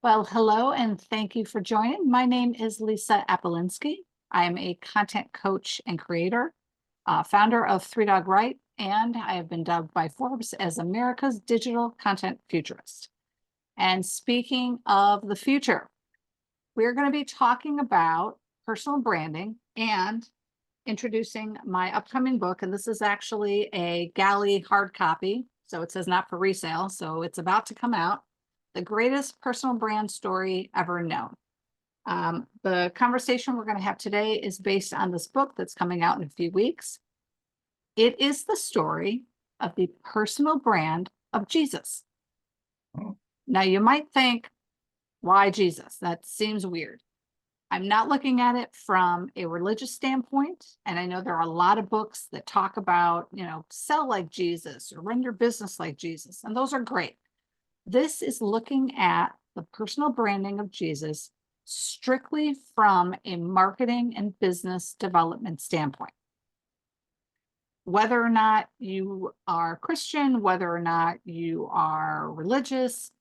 Well, hello, and thank you for joining. My name is Lisa Apolinski. I am a content coach and creator, founder of Three Dog Right, and I have been dubbed by Forbes as America's digital content futurist. And speaking of the future, we're going to be talking about personal branding and introducing my upcoming book. And this is actually a galley hard copy. So it says not for resale. So it's about to come out. The greatest personal brand story ever known. The conversation we're going to have today is based on this book that's coming out in a few weeks. It is the story of the personal brand of Jesus. Oh. Now, you might think, why Jesus? That seems weird. I'm not looking at it from a religious standpoint. And I know there are a lot of books that talk about, sell like Jesus or run your business like Jesus. And those are great. This is looking at the personal branding of Jesus strictly from a marketing and business development standpoint. Whether or not you are Christian, whether or not you are religious,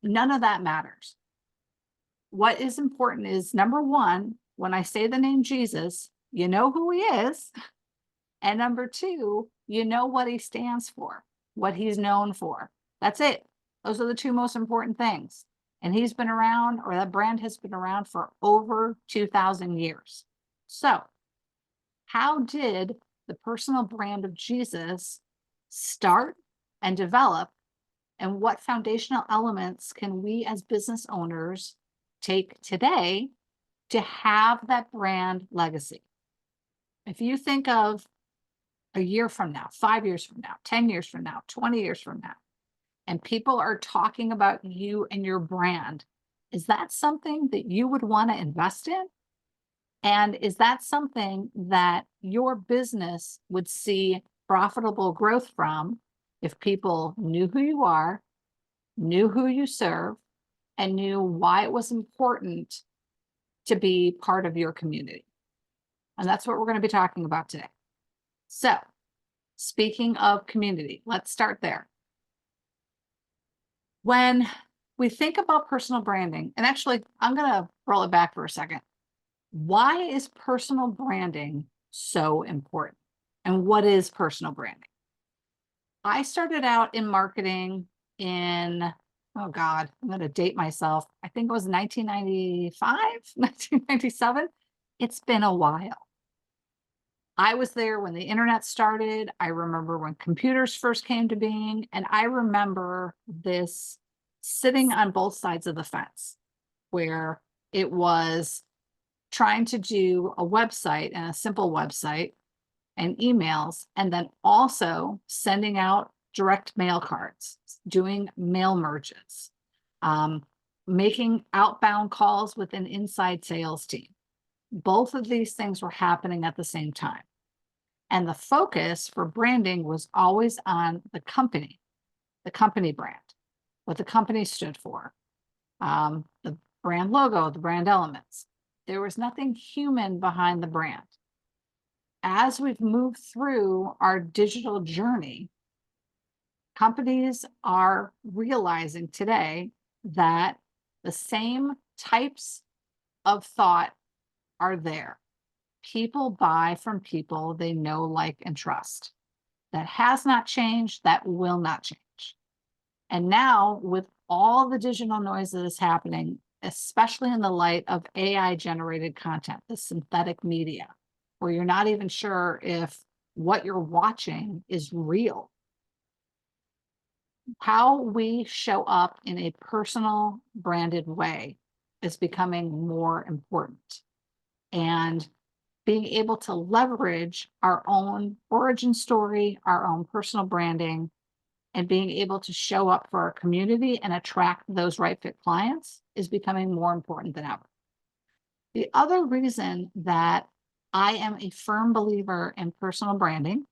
none of that matters. What is important is, number one, when I say the name Jesus, you know who he is. And number two, you know what he stands for, what he's known for. That's it. Those are the two most important things. And he's been around, or that brand has been around for over 2,000 years. So, how did the personal brand of Jesus start and develop? And what foundational elements can we as business owners take today to have that brand legacy? If you think of a year from now, 5 years from now, 10 years from now, 20 years from now, and people are talking about you and your brand, is that something that you would want to invest in? And is that something that your business would see profitable growth from if people knew who you are, knew who you serve, and knew why it was important to be part of your community? And that's what we're going to be talking about today. So, speaking of community, let's start there. When we think about personal branding, and actually, I'm going to roll it back for a second. Why is personal branding so important? And what is personal branding? I started out in marketing in, oh God, I'm going to date myself. I think it was 1995, 1997. It's been a while. I was there when the internet started. I remember when computers first came to being, and I remember this sitting on both sides of the fence, where it was trying to do a website, and a simple website and emails, and then also sending out direct mail cards, doing mail merges, making outbound calls with an inside sales team. Both of these things were happening at the same time. And the focus for branding was always on the company brand, what the company stood for, the brand logo, the brand elements. There was nothing human behind the brand. As we've moved through our digital journey, companies are realizing today that the same types of thought are there. People buy from people they know, like, and trust. That has not changed. That will not change. And now, with all the digital noise that is happening, especially in the light of AI-generated content, the synthetic media, where you're not even sure if what you're watching is real, how we show up in a personal, branded way is becoming more important. And being able to leverage our own origin story, our own personal branding, and being able to show up for our community and attract those right fit clients is becoming more important than ever. The other reason that I am a firm believer in personal branding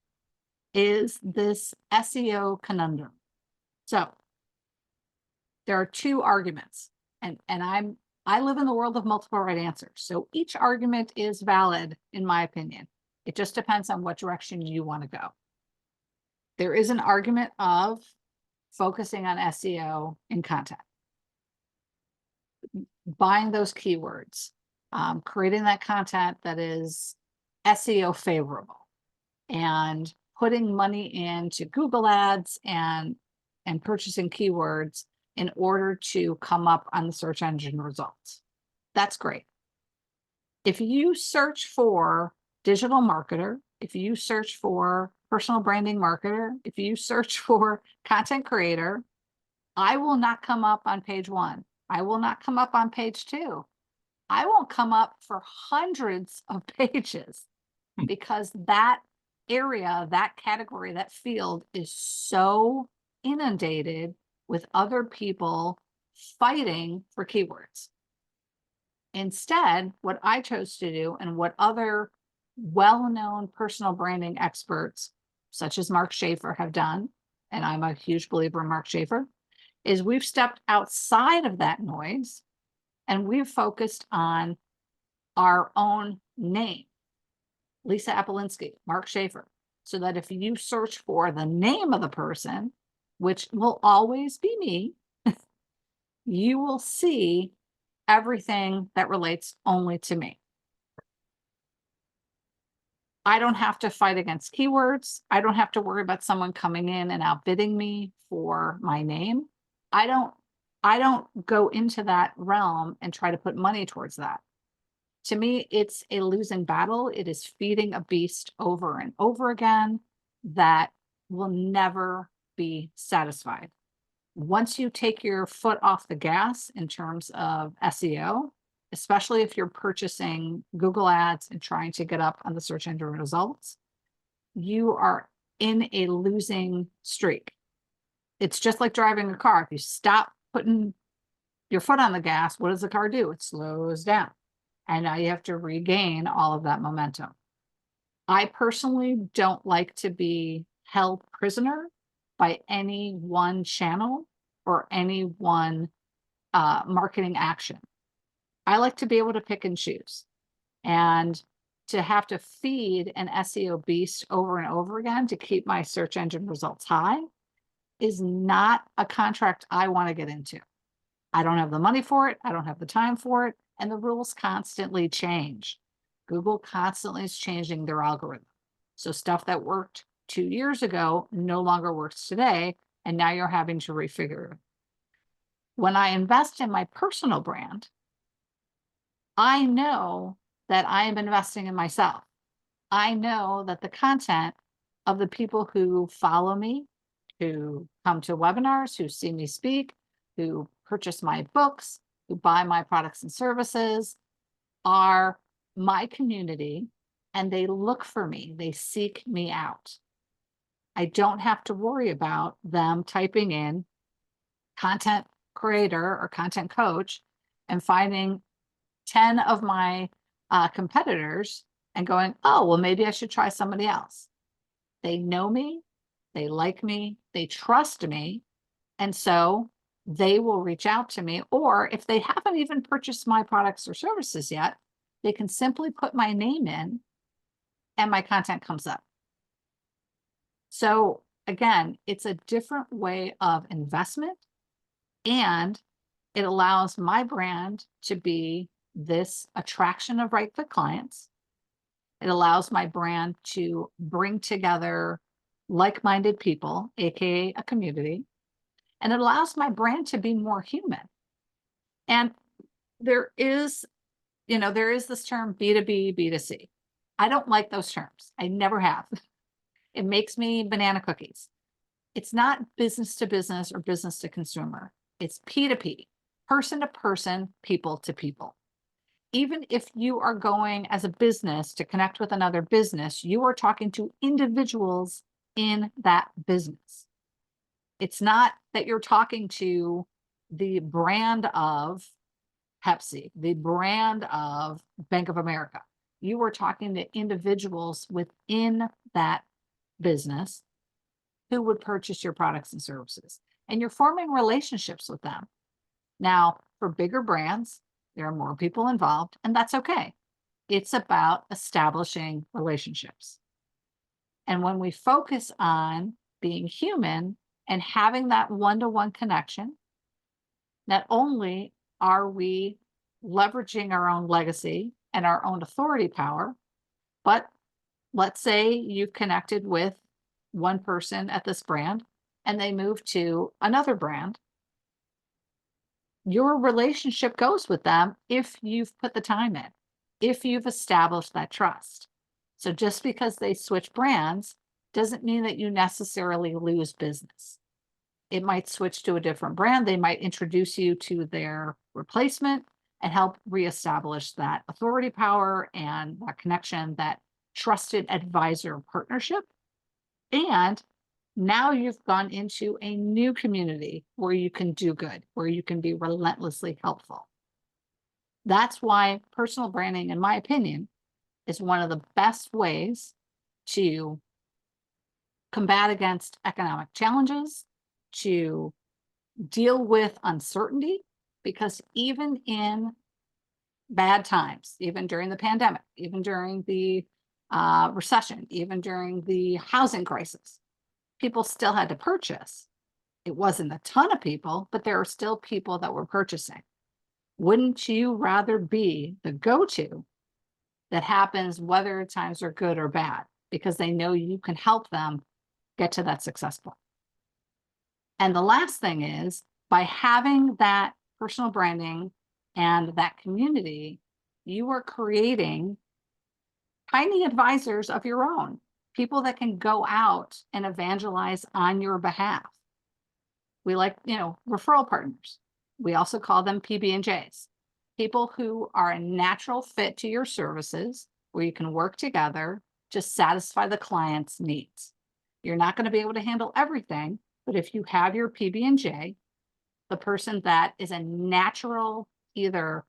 is this SEO conundrum. So there are two arguments, and I live in the world of multiple right answers. So each argument is valid, in my opinion. It just depends on what direction you want to go. There is an argument of focusing on SEO in content. buying those keywords, creating that content that is SEO favorable, and putting money into Google ads and purchasing keywords in order to come up on the search engine results. That's great. If you search for digital marketer, if you search for personal branding marketer, if you search for content creator, I will not come up on page 1. I will not come up on page 2. I won't come up for hundreds of pages because that area, that category, that field is so inundated with other people fighting for keywords. Instead, what I chose to do, and what other well-known personal branding experts, such as Mark Schaefer, have done, and I'm a huge believer in Mark Schaefer, is we've stepped outside of that noise and we've focused on our own name. Lisa Apolinski, Mark Schaefer, so that if you search for the name of the person, which will always be me, you will see everything that relates only to me. I don't have to fight against keywords. I don't have to worry about someone coming in and outbidding me for my name. I don't go into that realm and try to put money towards that. To me, it's a losing battle. It is feeding a beast over and over again that will never be satisfied. Once you take your foot off the gas in terms of SEO, especially if you're purchasing Google ads and trying to get up on the search engine results, you are in a losing streak. It's just like driving a car. If you stop putting your foot on the gas, what does the car do? It slows down. And now you have to regain all of that momentum. I personally don't like to be held prisoner by any one channel or any one marketing action. I like to be able to pick and choose. And to have to feed an SEO beast over and over again to keep my search engine results high is not a contract I want to get into. I don't have the money for it. I don't have the time for it. And the rules constantly change. Google constantly is changing their algorithm. So stuff that worked 2 years ago no longer works today. And now you're having to refigure it. When I invest in my personal brand, I know that I am investing in myself. I know that the content of the people who follow me, who come to webinars, who see me speak, who purchase my books, who buy my products and services, are my community, and they look for me. They seek me out. I don't have to worry about them typing in content creator or content coach and finding 10 of my competitors and going, oh, well, maybe I should try somebody else. They know me, they like me, they trust me, and so they will reach out to me. Or if they haven't even purchased my products or services yet, they can simply put my name in and my content comes up. So again, it's a different way of investment, and it allows my brand to be this attraction of right fit clients. It allows my brand to bring together like-minded people, aka a community, and it allows my brand to be more human. And there is this term B2B, B2C. I don't like those terms. I never have. It makes me banana cookies. It's not business to business or business to consumer. It's P2P, person to person, people to people. Even if you are going as a business to connect with another business, you are talking to individuals in that business. It's not that you're talking to the brand of Pepsi, the brand of Bank of America. You are talking to individuals within that business who would purchase your products and services, and you're forming relationships with them. Now, for bigger brands, there are more people involved, and that's okay. It's about establishing relationships. And when we focus on being human and having that one-to-one connection, not only are we leveraging our own legacy and our own authority power? But let's say you've connected with one person at this brand and they move to another brand. Your relationship goes with them if you've put the time in, if you've established that trust. So just because they switch brands doesn't mean that you necessarily lose business. It might switch to a different brand. They might introduce you to their replacement and help reestablish that authority power and that connection, that trusted advisor partnership. And now you've gone into a new community where you can do good, where you can be relentlessly helpful. That's why personal branding, in my opinion, is one of the best ways to combat against economic challenges, to deal with uncertainty, because even in bad times, even during the pandemic, even during the recession, even during the housing crisis, people still had to purchase. It wasn't a ton of people, but there are still people that were purchasing. Wouldn't you rather be the go-to that happens whether times are good or bad, because they know you can help them get to that success point? And the last thing is, by having that personal branding and that community, you are creating tiny advisors of your own, people that can go out and evangelize on your behalf. We like, referral partners. We also call them PB&Js, people who are a natural fit to your services, where you can work together to satisfy the client's needs. You're not going to be able to handle everything, but if you have your PB&J, the person that is a natural either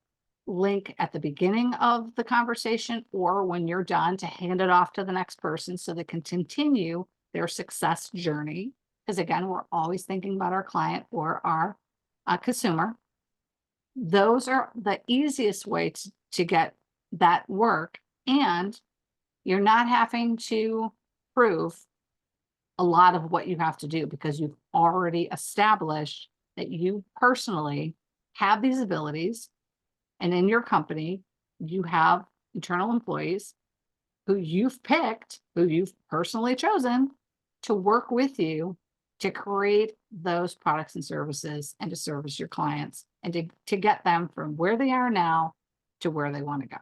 link at the beginning of the conversation or when you're done, to hand it off to the next person so they can continue their success journey. Because again, we're always thinking about our client or our consumer. Those are the easiest way to get that work. And you're not having to prove a lot of what you have to do, because you've already established that you personally have these abilities. And in your company, you have internal employees who you've picked, who you've personally chosen to work with you to create those products and services and to service your clients and to get them from where they are now to where they want to go.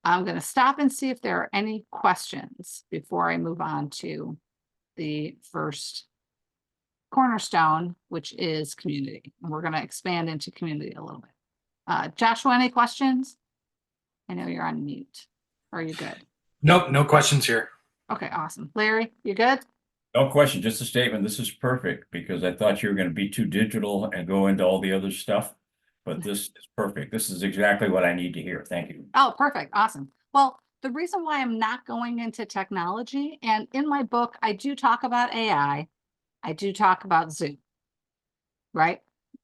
I'm going to stop and see if there are any questions before I move on to the first cornerstone, which is community. And we're going to expand into community a little bit. Joshua, any questions? I know you're on mute. Are you good? Nope, no questions here. Okay, awesome. Larry, you good? No question, just a statement. This is perfect because I thought you were going to be too digital and go into all the other stuff, but this is perfect. This is exactly what I need to hear. Thank you. Oh, perfect. Awesome. Well, the reason why I'm not going into technology, and in my book, I do talk about AI. I do talk about Zoom, right?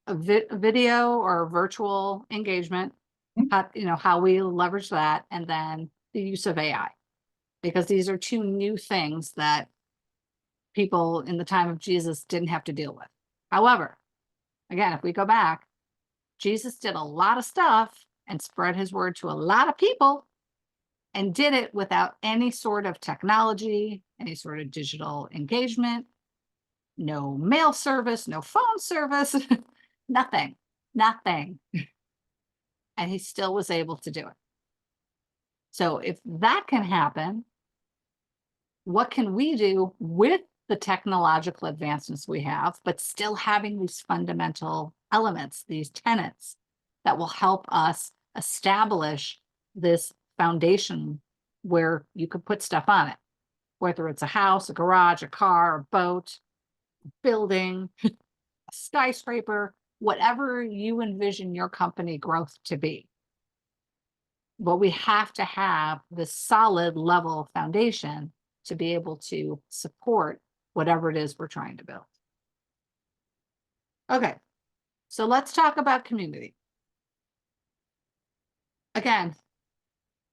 A video or virtual engagement, how we leverage that, and then the use of AI, because these are two new things that people in the time of Jesus didn't have to deal with. However, again, if we go back, Jesus did a lot of stuff and spread his word to a lot of people and did it without any sort of technology, any sort of digital engagement, no mail service, no phone service, nothing. And he still was able to do it. So if that can happen, what can we do with the technological advancements we have, but still having these fundamental elements, these tenets that will help us establish this foundation where you could put stuff on it, whether it's a house, a garage, a car, a boat, a building, a skyscraper, whatever you envision your company growth to be. But we have to have this solid level foundation to be able to support whatever it is we're trying to build. Okay, so let's talk about community. Again,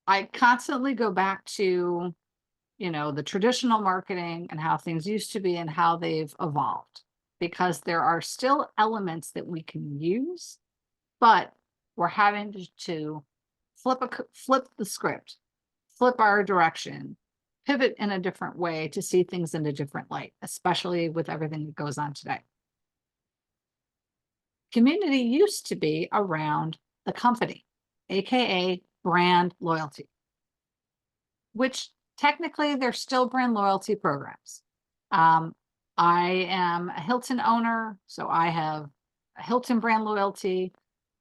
I constantly go back to, the traditional marketing and how things used to be and how they've evolved, because there are still elements that we can use, but we're having to flip the script, flip our direction, pivot in a different way to see things in a different light, especially with everything that goes on today. Community used to be around the company, AKA brand loyalty, which technically they're still brand loyalty programs. I am a Hilton owner, so I have a Hilton brand loyalty.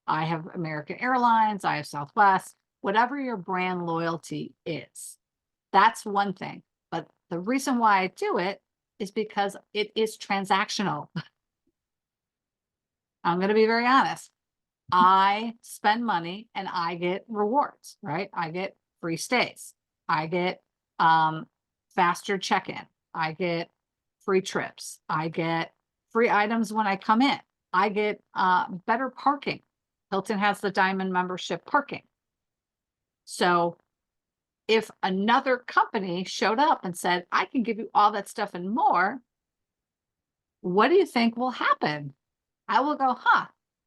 I have American Airlines, I have Southwest, whatever your brand loyalty is. That's one thing. But the reason why I do it is because it is transactional. I'm going to be very honest. I spend money and I get rewards, right? I get free stays. I get faster check-in. I get free trips. I get free items when I come in. I get better parking. Hilton has the Diamond membership parking. So if another company showed up and said, I can give you all that stuff and more, what do you think will happen? I will go, huh,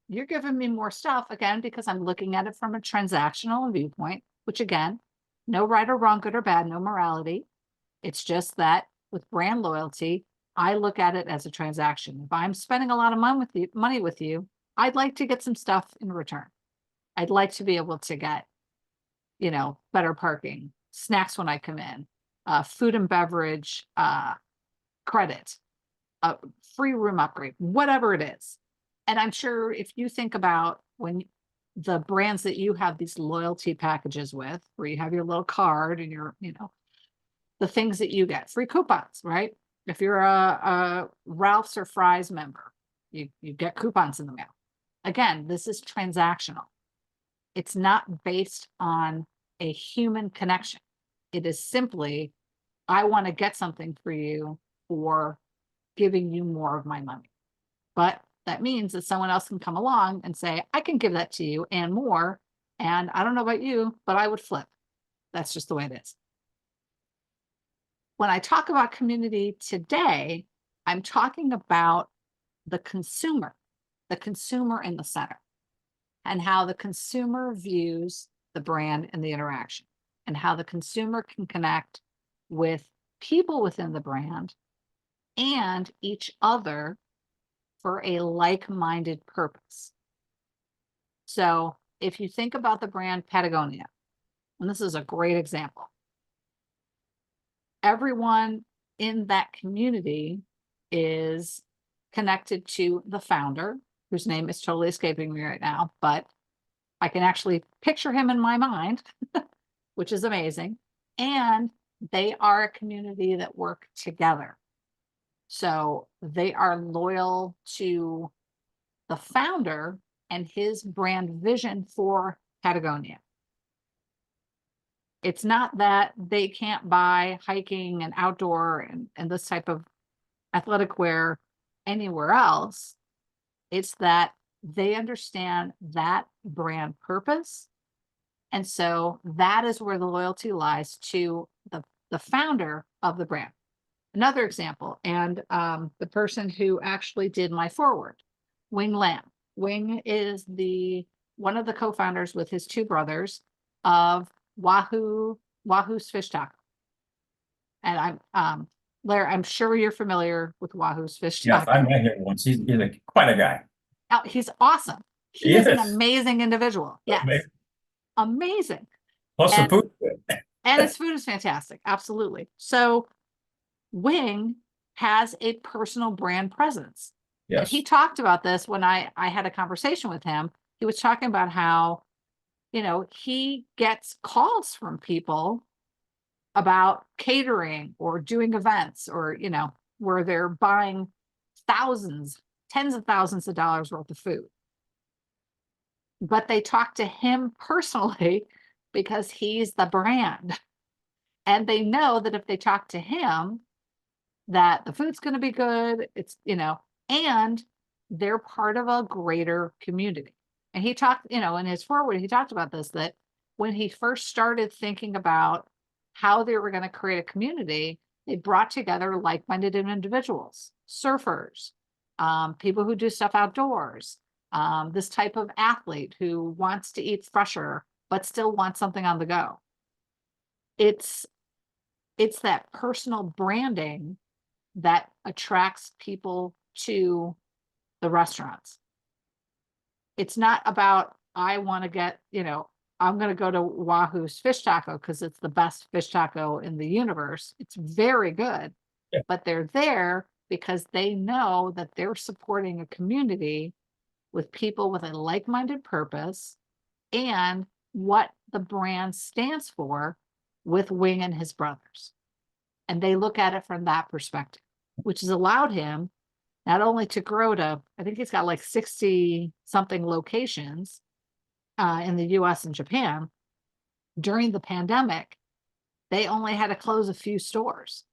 you're giving me more stuff again, because I'm looking at it from a transactional viewpoint, which again, no right or wrong, good or bad, no morality. It's just that with brand loyalty, I look at it as a transaction. If I'm spending a lot of money with you, I'd like to get some stuff in return. I'd like to be able to get, better parking, snacks when I come in, food and beverage, credit, free room upgrade, whatever it is. And I'm sure if you think about when the brands that you have these loyalty packages with, where you have your little card and your, the things that you get, free coupons, right? If you're a Ralph's or Fry's member, you get coupons in the mail. Again, this is transactional. It's not based on a human connection. It is simply, I want to get something for you for giving you more of my money. But that means that someone else can come along and say, I can give that to you and more. And I don't know about you, but I would flip. That's just the way it is. When I talk about community today, I'm talking about the consumer in the center, and how the consumer views the brand and the interaction, and how the consumer can connect with people within the brand and each other for a like-minded purpose. So if you think about the brand Patagonia, and this is a great example, everyone in that community is connected to the founder, whose name is totally escaping me right now, but I can actually picture him in my mind, which is amazing. And they are a community that work together. So they are loyal to the founder and his brand vision for Patagonia. It's not that they can't buy hiking and outdoor and this type of athletic wear anywhere else. It's that they understand that brand purpose. And so that is where the loyalty lies to the founder of the brand. Another example, and the person who actually did my forward, Wing Lam. Wing is one of the co-founders with his two brothers of Wahoo's Fish Taco. And Larry, I'm sure you're familiar with Wahoo's Fish Yes, Taco. I met him once. He's quite a guy. Oh, he's awesome. He is an amazing individual. Yes. Amazing. Plus the food. And his food is fantastic. Absolutely. So Wing has a personal brand presence. Yes. And he talked about this when I had a conversation with him. He was talking about how, he gets calls from people about catering or doing events, or, where they're buying thousands, tens of thousands of dollars worth of food. But they talk to him personally because he's the brand. And they know that if they talk to him, that the food's going to be good. It's, and they're part of a greater community. And he talked, in his forward, he talked about this, that when he first started thinking about how they were going to create a community, they brought together like-minded individuals, surfers, people who do stuff outdoors, this type of athlete who wants to eat fresher, but still wants something on the go. It's that personal branding that attracts people to the restaurants. It's not about, I want to get, I'm going to go to Wahoo's fish taco because it's the best fish taco in the universe. It's very good, Yeah. but they're there because they know that they're supporting a community with people with a like-minded purpose and what the brand stands for with Wing and his brothers. And they look at it from that perspective, which has allowed him not only to grow to, I think he's got like 60 something locations in the US and Japan. During the pandemic, they only had to close a few stores.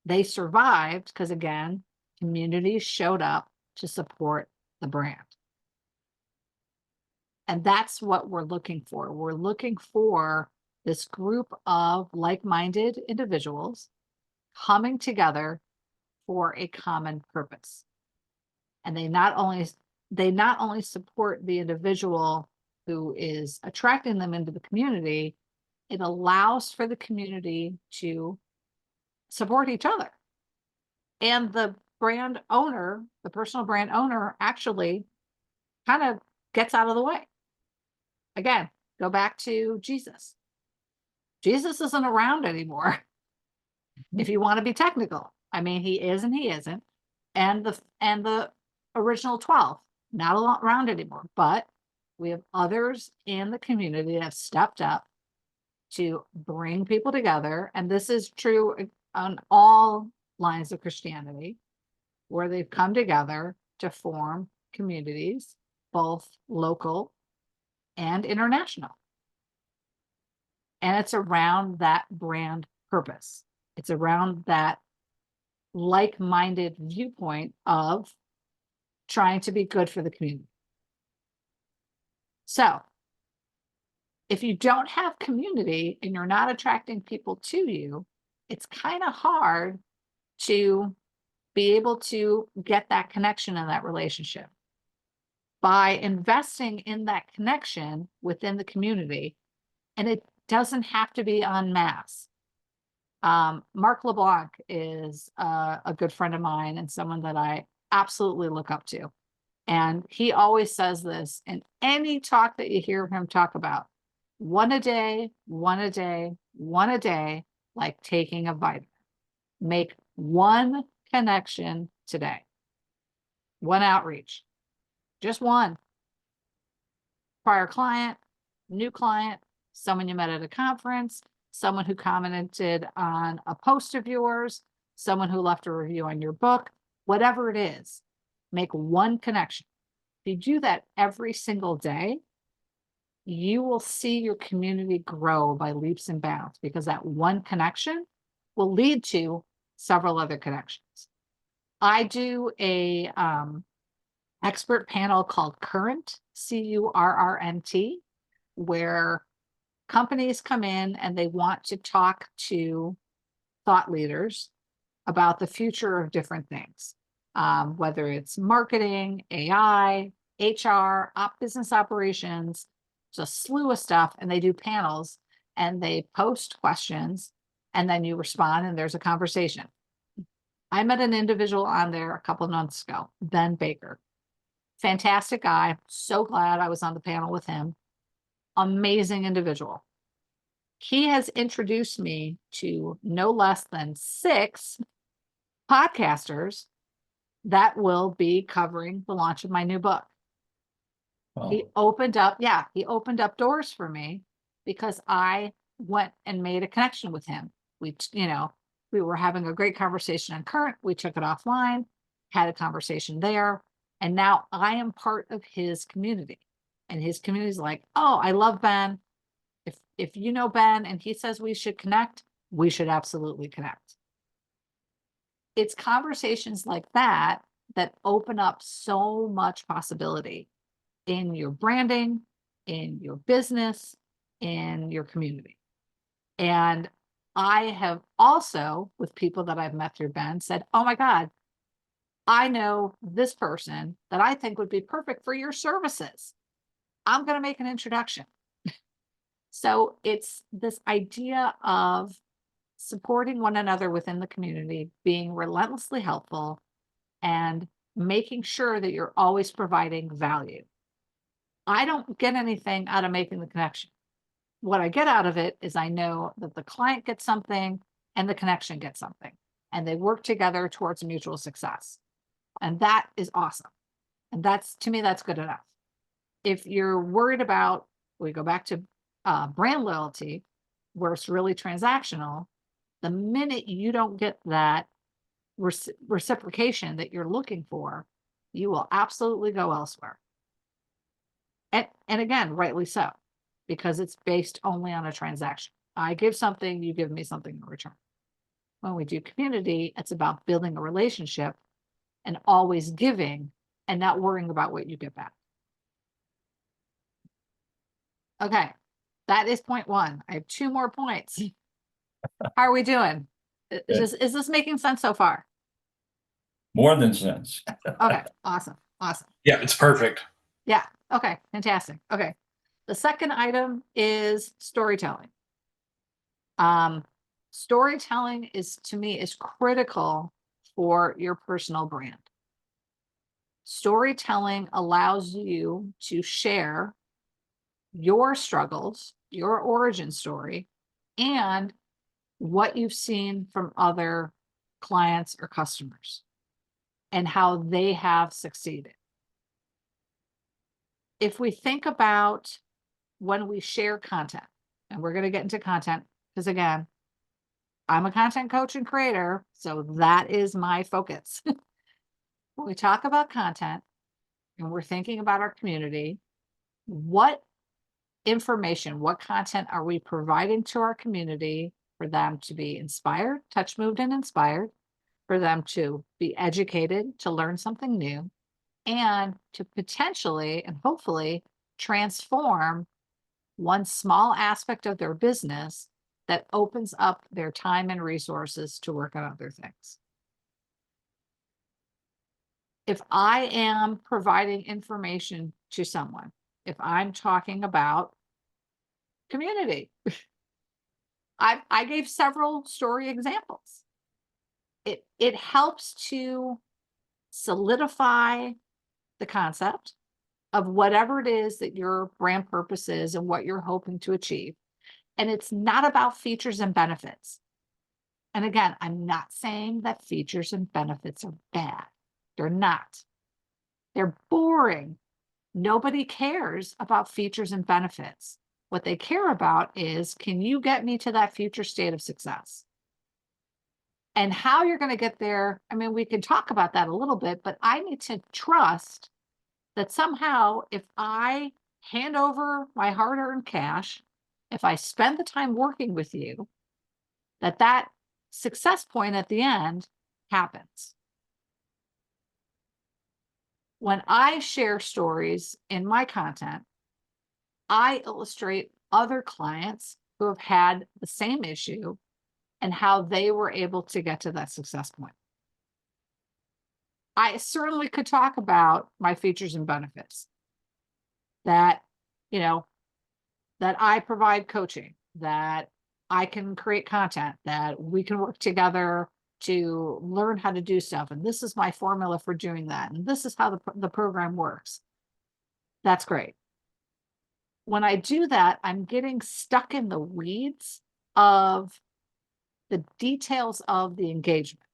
They survived because, again, communities showed up to support the brand. And that's what we're looking for. We're looking for this group of like-minded individuals coming together for a common purpose. And they not only support the individual who is attracting them into the community, it allows for the community to support each other. And the brand owner, the personal brand owner, actually kind of gets out of the way. Again, go back to Jesus. Jesus isn't around anymore. If you want to be technical, I mean, he is and he isn't. And the original 12, not around anymore, but we have others in the community that have stepped up to bring people together. And this is true on all lines of Christianity, where they've come together to form communities, both local and international. And it's around that brand purpose. It's around that like-minded viewpoint of trying to be good for the community. So if you don't have community and you're not attracting people to you, it's kind of hard to be able to get that connection and that relationship. By investing in that connection within the community, and it doesn't have to be en masse. Mark LeBlanc is a good friend of mine and someone that I absolutely look up to. And he always says this in any talk that you hear him talk about: one a day, one a day, one a day, like taking a vitamin. Make one connection today, one outreach, just one. Prior client, new client, someone you met at a conference, someone who commented on a post of yours, someone who left a review on your book, whatever it is, make one connection. If you do that every single day, you will see your community grow by leaps and bounds, because that one connection will lead to several other connections. I do a expert panel called Current, CURRNT, where companies come in and they want to talk to thought leaders about the future of different things, whether it's marketing, AI, HR, business operations, just a slew of stuff. And they do panels and they post questions, and then you respond and there's a conversation. I met an individual on there a couple of months ago, Ben Baker. Fantastic guy. So glad I was on the panel with him. Amazing individual. He has introduced me to no less than 6 podcasters that will be covering the launch of my new book. Wow. He opened up doors for me because I went and made a connection with him. We were having a great conversation on Current. We took it offline, had a conversation there, and now I am part of his community. And his community is like, oh, I love Ben. If you know Ben and he says we should connect, we should absolutely connect. It's conversations like that that open up so much possibility in your branding, in your business, in your community. And I have also, with people that I've met through Ben, said, oh my God, I know this person that I think would be perfect for your services. I'm going to make an introduction. So it's this idea of supporting one another within the community, being relentlessly helpful, and making sure that you're always providing value. I don't get anything out of making the connection. What I get out of it is I know that the client gets something and the connection gets something, and they work together towards mutual success. And that is awesome. And that's, to me, that's good enough. If you're worried about, we go back to brand loyalty, where it's really transactional, the minute you don't get that reciprocation that you're looking for, you will absolutely go elsewhere. And again, rightly so, because it's based only on a transaction. I give something, you give me something in return. When we do community, it's about building a relationship and always giving and not worrying about what you get back. Okay, that is point one. I have 2 more points. How are we doing? Is this making sense so far? More than sense. Okay, awesome, awesome. Yeah, it's perfect. Yeah, okay, fantastic. Okay. The second item is storytelling. Storytelling is, to me, is critical for your personal brand. Storytelling allows you to share your struggles, your origin story, and what you've seen from other clients or customers and how they have succeeded. If we think about when we share content, and we're going to get into content, because again, I'm a content coach and creator, so that is my focus. When we talk about content and we're thinking about our community, what information, what content are we providing to our community for them to be inspired, touched, moved, and inspired, for them to be educated, to learn something new, and to potentially and hopefully transform one small aspect of their business that opens up their time and resources to work on other things. If I am providing information to someone, if I'm talking about community, I gave several story examples. It helps to solidify the concept of whatever it is that your brand purpose is and what you're hoping to achieve. And it's not about features and benefits. And again, I'm not saying that features and benefits are bad. They're not. They're boring. Nobody cares about features and benefits. What they care about is, can you get me to that future state of success? And how you're going to get there, I mean, we can talk about that a little bit, but I need to trust that somehow if I hand over my hard-earned cash, if I spend the time working with you, that success point at the end happens. When I share stories in my content, I illustrate other clients who have had the same issue and how they were able to get to that success point. I certainly could talk about my features and benefits, that, you know, that I provide coaching, that I can create content, that we can work together to learn how to do stuff. And this is my formula for doing that. And this is how the program works. That's great. When I do that, I'm getting stuck in the weeds of the details of the engagement.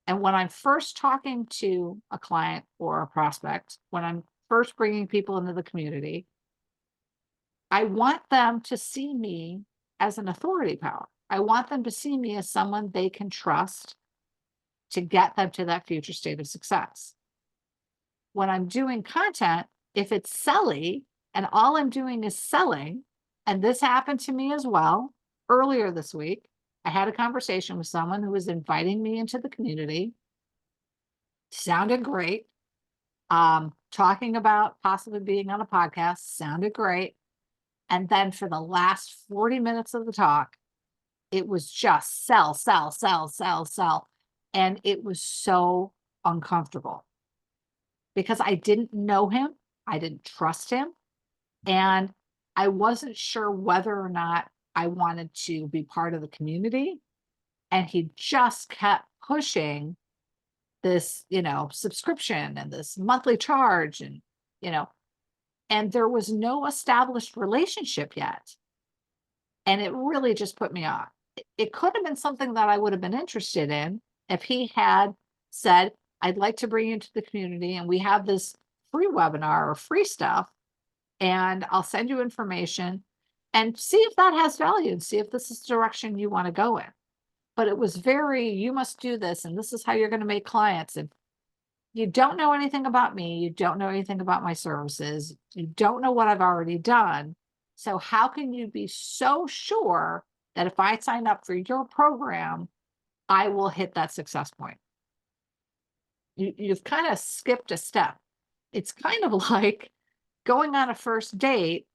And when I'm first talking to a client or a prospect, when I'm first bringing people into the community, I want them to see me as an authority power. I want them to see me as someone they can trust to get them to that future state of success. When I'm doing content, if it's selly and all I'm doing is selling, and this happened to me as well earlier this week, I had a conversation with someone who was inviting me into the community. Sounded great. Talking about possibly being on a podcast sounded great. And then for the last 40 minutes of the talk, it was just sell, sell, sell, sell, sell. And it was so uncomfortable because I didn't know him. I didn't trust him. And I wasn't sure whether or not I wanted to be part of the community. And he just kept pushing this, subscription and this monthly charge you know, and there was no established relationship yet. And it really just put me off. It could have been something that I would have been interested in if he had said, I'd like to bring you into the community and we have this free webinar or free stuff, and I'll send you information and see if that has value and see if this is the direction you want to go in. But it was very, you must do this and this is how you're going to make clients. And you don't know anything about me. You don't know anything about my services. You don't know what I've already done. So how can you be so sure that if I sign up for your program, I will hit that success point? You've kind of skipped a step. It's kind of like going on a first date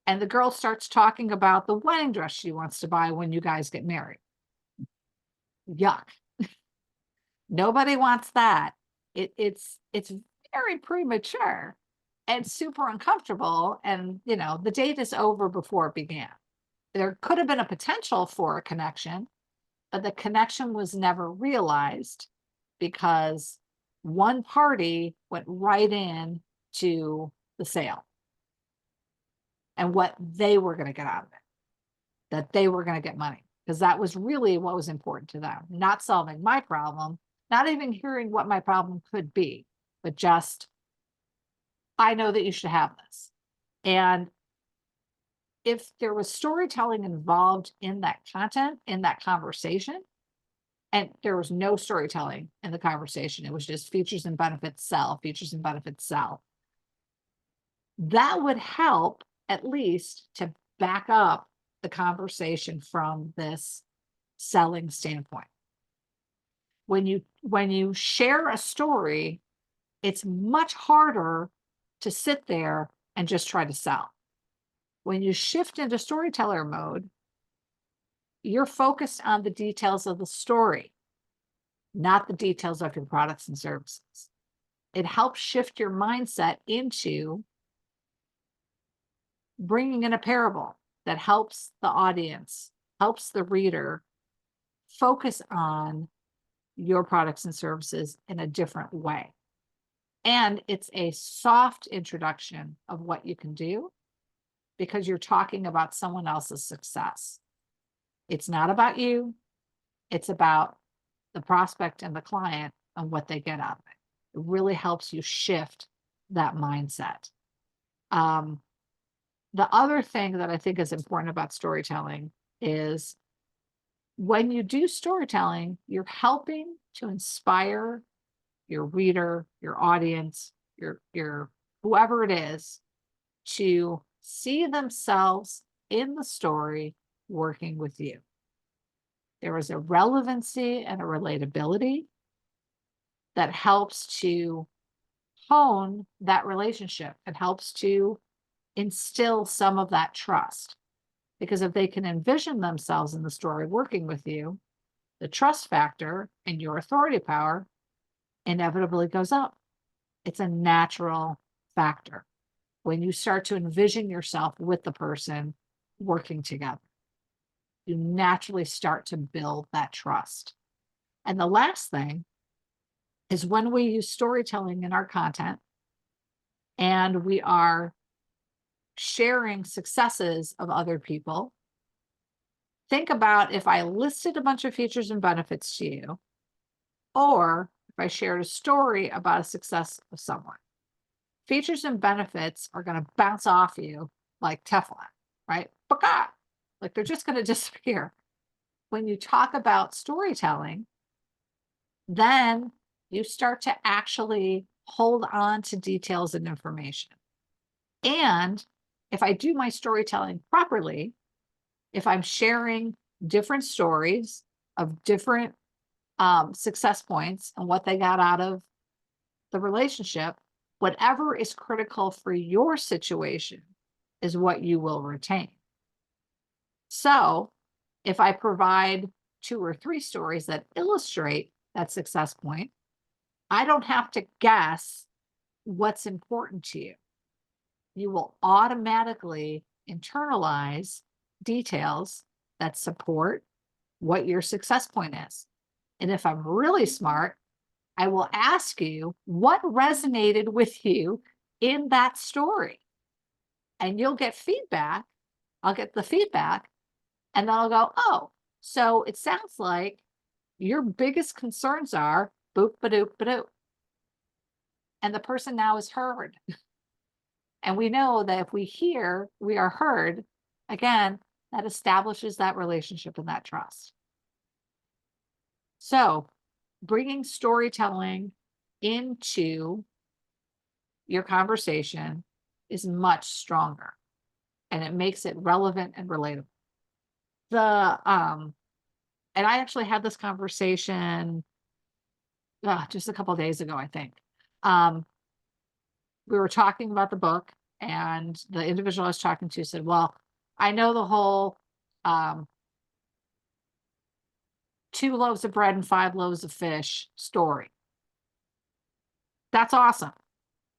and the girl starts talking about the wedding dress she wants to buy when you guys get married. Yuck. Nobody wants that. It's very premature and super uncomfortable. And the date is over before it began. There could have been a potential for a connection, but the connection was never realized because one party went right in to the sale and what they were going to get out of it, that they were going to get money, because that was really what was important to them, not solving my problem, not even hearing what my problem could be, but just, I know that you should have this. And if there was storytelling involved in that content, in that conversation, and there was no storytelling in the conversation, it was just features and benefits sell, features and benefits sell, that would help at least to back up the conversation from this selling standpoint. When you share a story, it's much harder to sit there and just try to sell. When you shift into storyteller mode, you're focused on the details of the story, not the details of your products and services. It helps shift your mindset into bringing in a parable that helps the audience, helps the reader focus on your products and services in a different way. And it's a soft introduction of what you can do because you're talking about someone else's success. It's not about you. It's about the prospect and the client and what they get out of it. It really helps you shift that mindset. The other thing that I think is important about storytelling is when you do storytelling, you're helping to inspire your reader, your audience, your whoever it is, to see themselves in the story working with you. There is a relevancy and a relatability that helps to hone that relationship. It helps to instill some of that trust. Because if they can envision themselves in the story working with you, the trust factor and your authority power inevitably goes up. It's a natural factor when you start to envision yourself with the person working together. You naturally start to build that trust. And the last thing is when we use storytelling in our content and we are sharing successes of other people, think about if I listed a bunch of features and benefits to you, or if I shared a story about a success of someone. Features and benefits are going to bounce off you like Teflon, right? Like they're just going to disappear. When you talk about storytelling, then you start to actually hold on to details and information. And if I do my storytelling properly, if I'm sharing different stories of different success points and what they got out of the relationship, whatever is critical for your situation is what you will retain. So if I provide 2 or 3 stories that illustrate that success point, I don't have to guess what's important to you. You will automatically internalize details that support what your success point is. And if I'm really smart, I will ask you what resonated with you in that story. And you'll get feedback. I'll get the feedback, and then I'll go, oh, so it sounds like your biggest concerns are boop, ba-doop, ba-doop. And the person now is heard. And we know that if we hear, we are heard, again, that establishes that relationship and that trust. So, bringing storytelling into your conversation is much stronger, and it makes it relevant and relatable. And I actually had this conversation just a couple of days ago, I think. We were talking about the book, and the individual I was talking to said, well, I know the whole 2 loaves of bread and 5 loaves of fish story. That's awesome.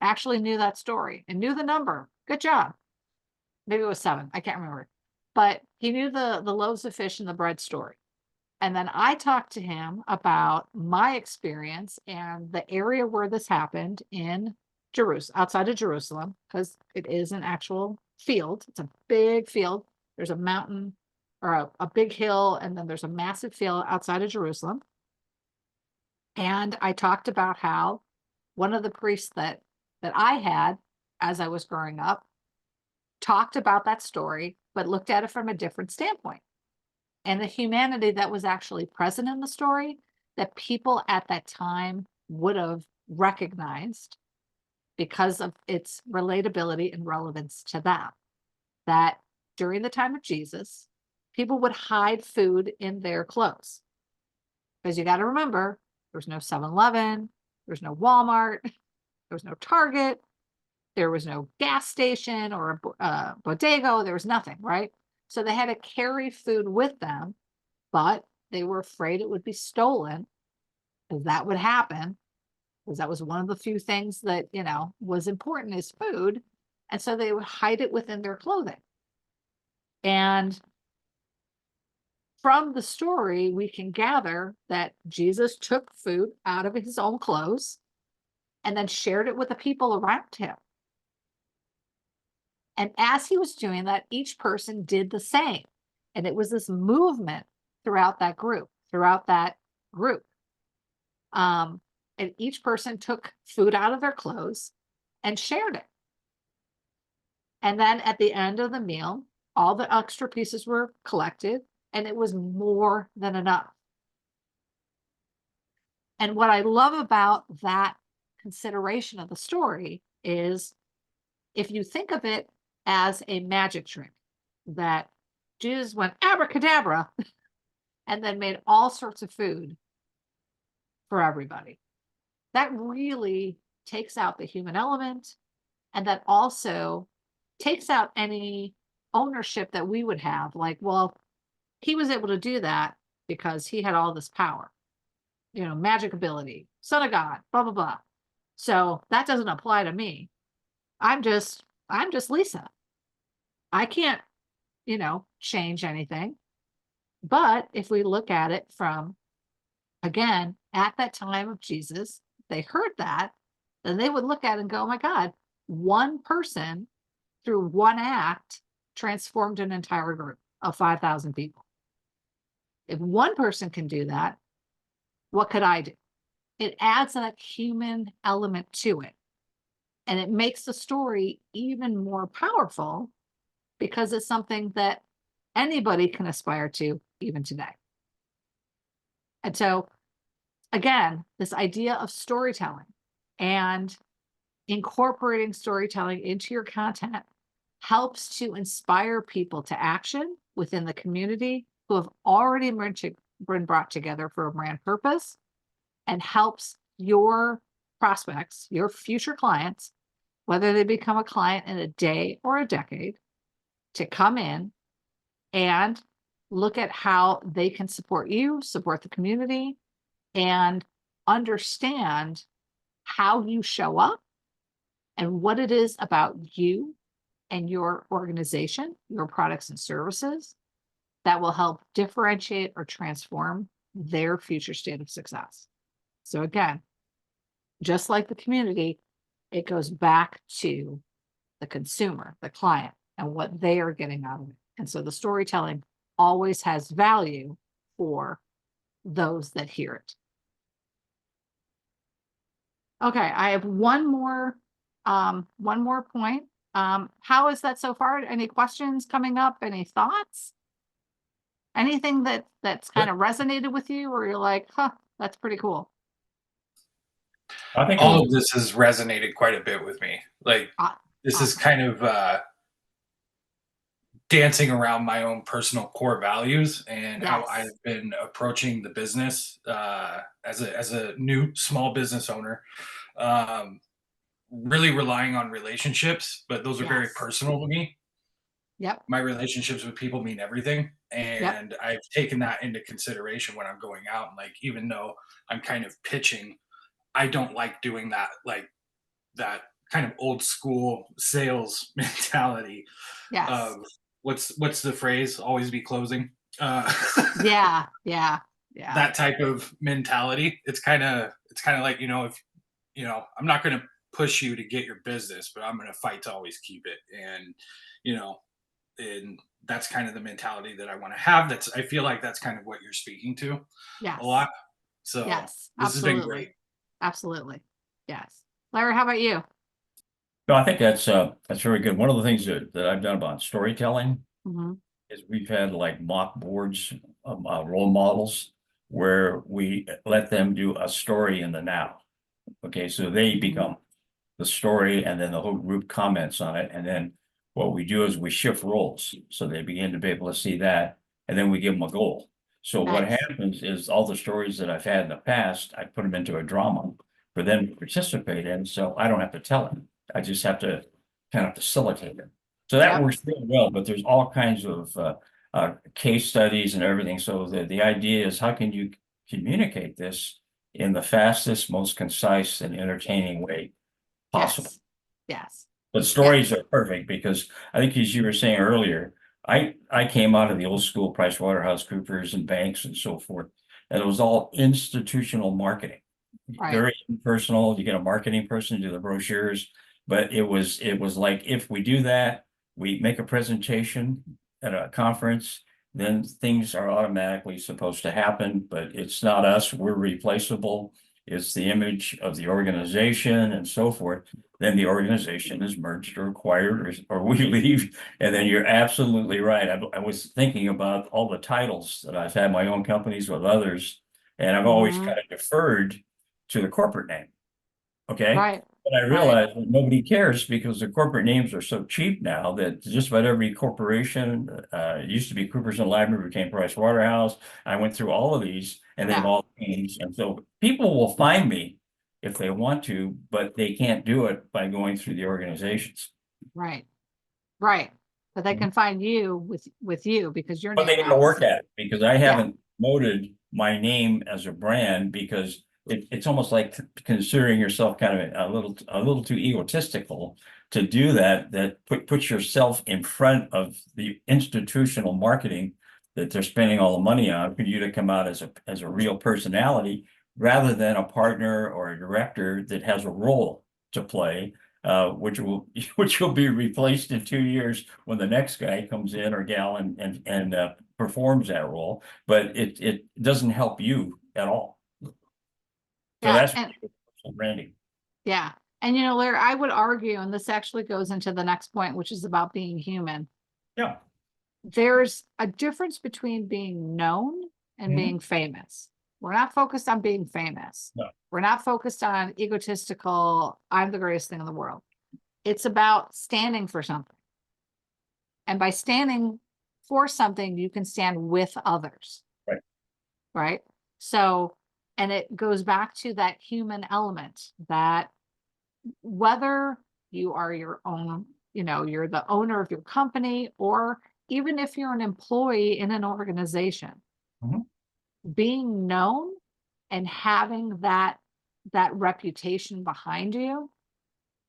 Actually knew that story and knew the number. Good job. Maybe it was 7. I can't remember. But he knew the loaves of fish and the bread story. And then I talked to him about my experience and the area where this happened in Jerusalem, outside of Jerusalem, because it is an actual field. It's a big field. There's a mountain or a big hill, and then there's a massive field outside of Jerusalem. And I talked about how one of the priests that I had as I was growing up talked about that story, but looked at it from a different standpoint. And the humanity that was actually present in the story that people at that time would have recognized because of its relatability and relevance to them. That during the time of Jesus, people would hide food in their clothes. Because you got to remember, there's no 7-Eleven, there's no Walmart, there was no Target, there was no gas station or a bodega, there was nothing, right? So they had to carry food with them, but they were afraid it would be stolen, because that would happen, because that was one of the few things that, was important is food. And so they would hide it within their clothing. And from the story, we can gather that Jesus took food out of his own clothes and then shared it with the people around him. And as he was doing that, each person did the same. And it was this movement throughout that group. And each person took food out of their clothes and shared it. And then at the end of the meal, all the extra pieces were collected, and it was more than enough. And what I love about that consideration of the story is, if you think of it as a magic trick, that Jesus went abracadabra and then made all sorts of food for everybody. That really takes out the human element, and that also takes out any ownership that we would have. Like, well, he was able to do that because he had all this power, magic ability, son of God, blah, blah, blah. So that doesn't apply to me. I'm just Lisa. I can't, change anything. But if we look at it from, again, at that time of Jesus, they heard that, then they would look at it and go, oh my God, one person through one act transformed an entire group of 5,000 people. If one person can do that, what could I do? It adds that human element to it. And it makes the story even more powerful because it's something that anybody can aspire to even today. And so, again, this idea of storytelling and incorporating storytelling into your content helps to inspire people to action within the community who have already been brought together for a brand purpose, and helps your prospects, your future clients, whether they become a client in a day or a decade, to come in and look at how they can support you, support the community, and understand how you show up and what it is about you and your organization, your products and services that will help differentiate or transform their future state of success. So again, just like the community, it goes back to the consumer, the client, and what they are getting out of it. And so the storytelling always has value for those that hear it. Okay, I have one more point. How is that so far? Any questions coming up? Any thoughts? Anything that's kind of resonated with you, or you're like, huh, that's pretty cool. I think All of this has resonated quite a bit with me. Like, this is Awesome. kind of dancing around my own personal core values and how Yes. I've been approaching the business as a new small business owner. Um, really relying on relationships, but those are very Yes. personal to me. Yep. My relationships with people mean everything, Yep. and I've taken that into consideration when I'm going out. And like, even though I'm kind of pitching, I don't like doing that, like that kind of old school sales mentality Yes. of what's the phrase? Always be closing. Yeah. Yeah. Yeah. That type of mentality. It's kind of like, if I'm not going to push you to get your business, but I'm going to fight to always keep it. And you know, and that's kind of the mentality that I want to have. I feel like that's kind of what you're speaking to a Yes. lot. So Yes. this has been great. Absolutely. Absolutely. Yes. Larry, how about you? No, I think that's very good. One of the things that I've done about storytelling Hmm. is we've had like mock boards, role models, where we let them do a story in the now. Okay, so they become the story, and then the whole group comments on it. And then what we do is we shift roles, so they begin to be able to see that, and then we give them a goal. So what Nice. happens is all the stories that I've had in the past, I put them into a drama for them to participate in, so I don't have to tell it. I just have to kind of facilitate it. So that Yep. works really well, but there's all kinds of case studies and everything. So the idea is, how can you communicate this in the fastest, most concise and entertaining way possible? Yes. Yes. But Yes. stories are perfect because I think, as you were saying earlier, I came out of the old school PricewaterhouseCoopers and banks and so forth, and it was all institutional marketing, Right. very impersonal. You get a marketing person to do the brochures, but it was like, if we do that, we make a presentation at a conference, then things are automatically supposed to happen. But it's not us; we're replaceable. It's the image of the organization and so forth. Then the organization is merged or acquired, or we leave. And then you're absolutely right. I was thinking about all the titles that I've had my own companies with others, and I've always Hmm. kind of deferred to the corporate name. Okay. Right. But I Right. realized that nobody cares because the corporate names are so cheap now that just about every corporation, it used to be Coopers and Lybrand, became Price Waterhouse. I went through all of these and they've Yeah. all changed. And so people will find me if they want to, but they can't do it by going through the organizations. Right. Right. But they Mhm. can find you with you because your But they name gotta happens work to. at it because I Yeah. haven't promoted my name as a brand, because it's almost like considering yourself kind of a little too egotistical to do that, put yourself in front of the institutional marketing that they're spending all the money on, for you to come out as a real personality rather than a partner or a director that has a role to play, which will which will be replaced in 2 years when the next guy comes in, or gal, and performs that role. But it doesn't help you at all. So Yeah. that's And branding. yeah. And Larry, I would argue, and this actually goes into the next point, which is about being human. Yeah. There's a difference between being known and Mhm. being famous. We're not focused on being famous. No. We're not focused on egotistical, I'm the greatest thing in the world. It's about standing for something. And by standing for something, you can stand with others. Right. Right. So, and it goes back to that human element, that whether you are your own, you're the owner of your company, or even if you're an employee in an organization, Mhm. being known and having that reputation behind you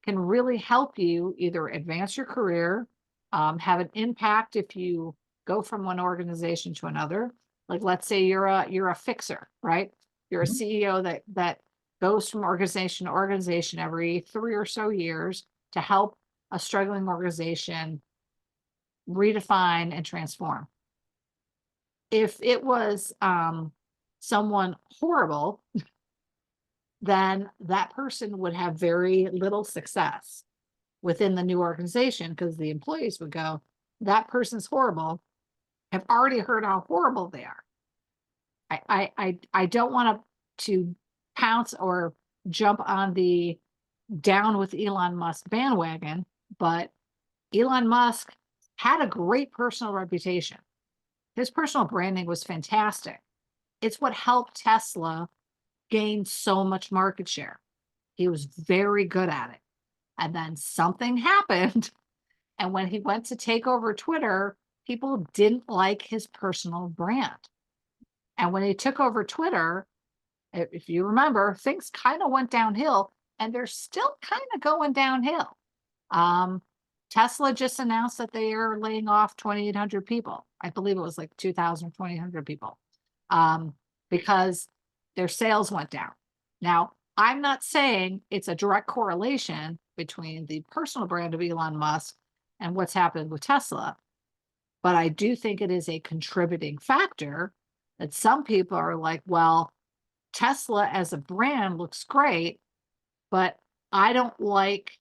can really help you either advance your career, have an impact if you go from one organization to another. Like, let's say you're a fixer, right? You're a Mhm. CEO that goes from organization to organization every 3 or so years to help a struggling organization redefine and transform. If it was someone horrible, then that person would have very little success within the new organization because the employees would go, that person's horrible. I've already heard how horrible they are. I don't want to pounce or jump on the down with Elon Musk bandwagon, but Elon Musk had a great personal reputation. His personal branding was fantastic. It's what helped Tesla gain so much market share. He was very good at it. And then something happened. And when he went to take over Twitter, people didn't like his personal brand. And when he took over Twitter, if you remember, things kind of went downhill, and they're still kind of going downhill. Tesla just announced that they are laying off 2,800 people. I believe it was like 2,000, 2,800 people, because their sales went down. Now, I'm not saying it's a direct correlation between the personal brand of Elon Musk and what's happened with Tesla, but I do think it is a contributing factor that some people are like, well, Tesla as a brand looks great, but I don't like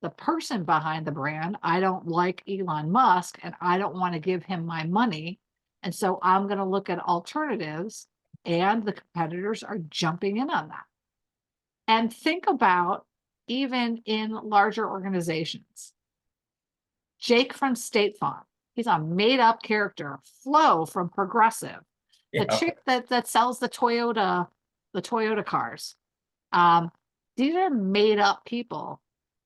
the person behind the brand. I don't like Elon Musk, and I don't want to give him my money. And so I'm going to look at alternatives, and the competitors are jumping in on that. And think about even in larger organizations. Jake from State Farm, he's a made up character. Flo from Progressive, the Yeah. chick that sells the Toyota cars. These are made up people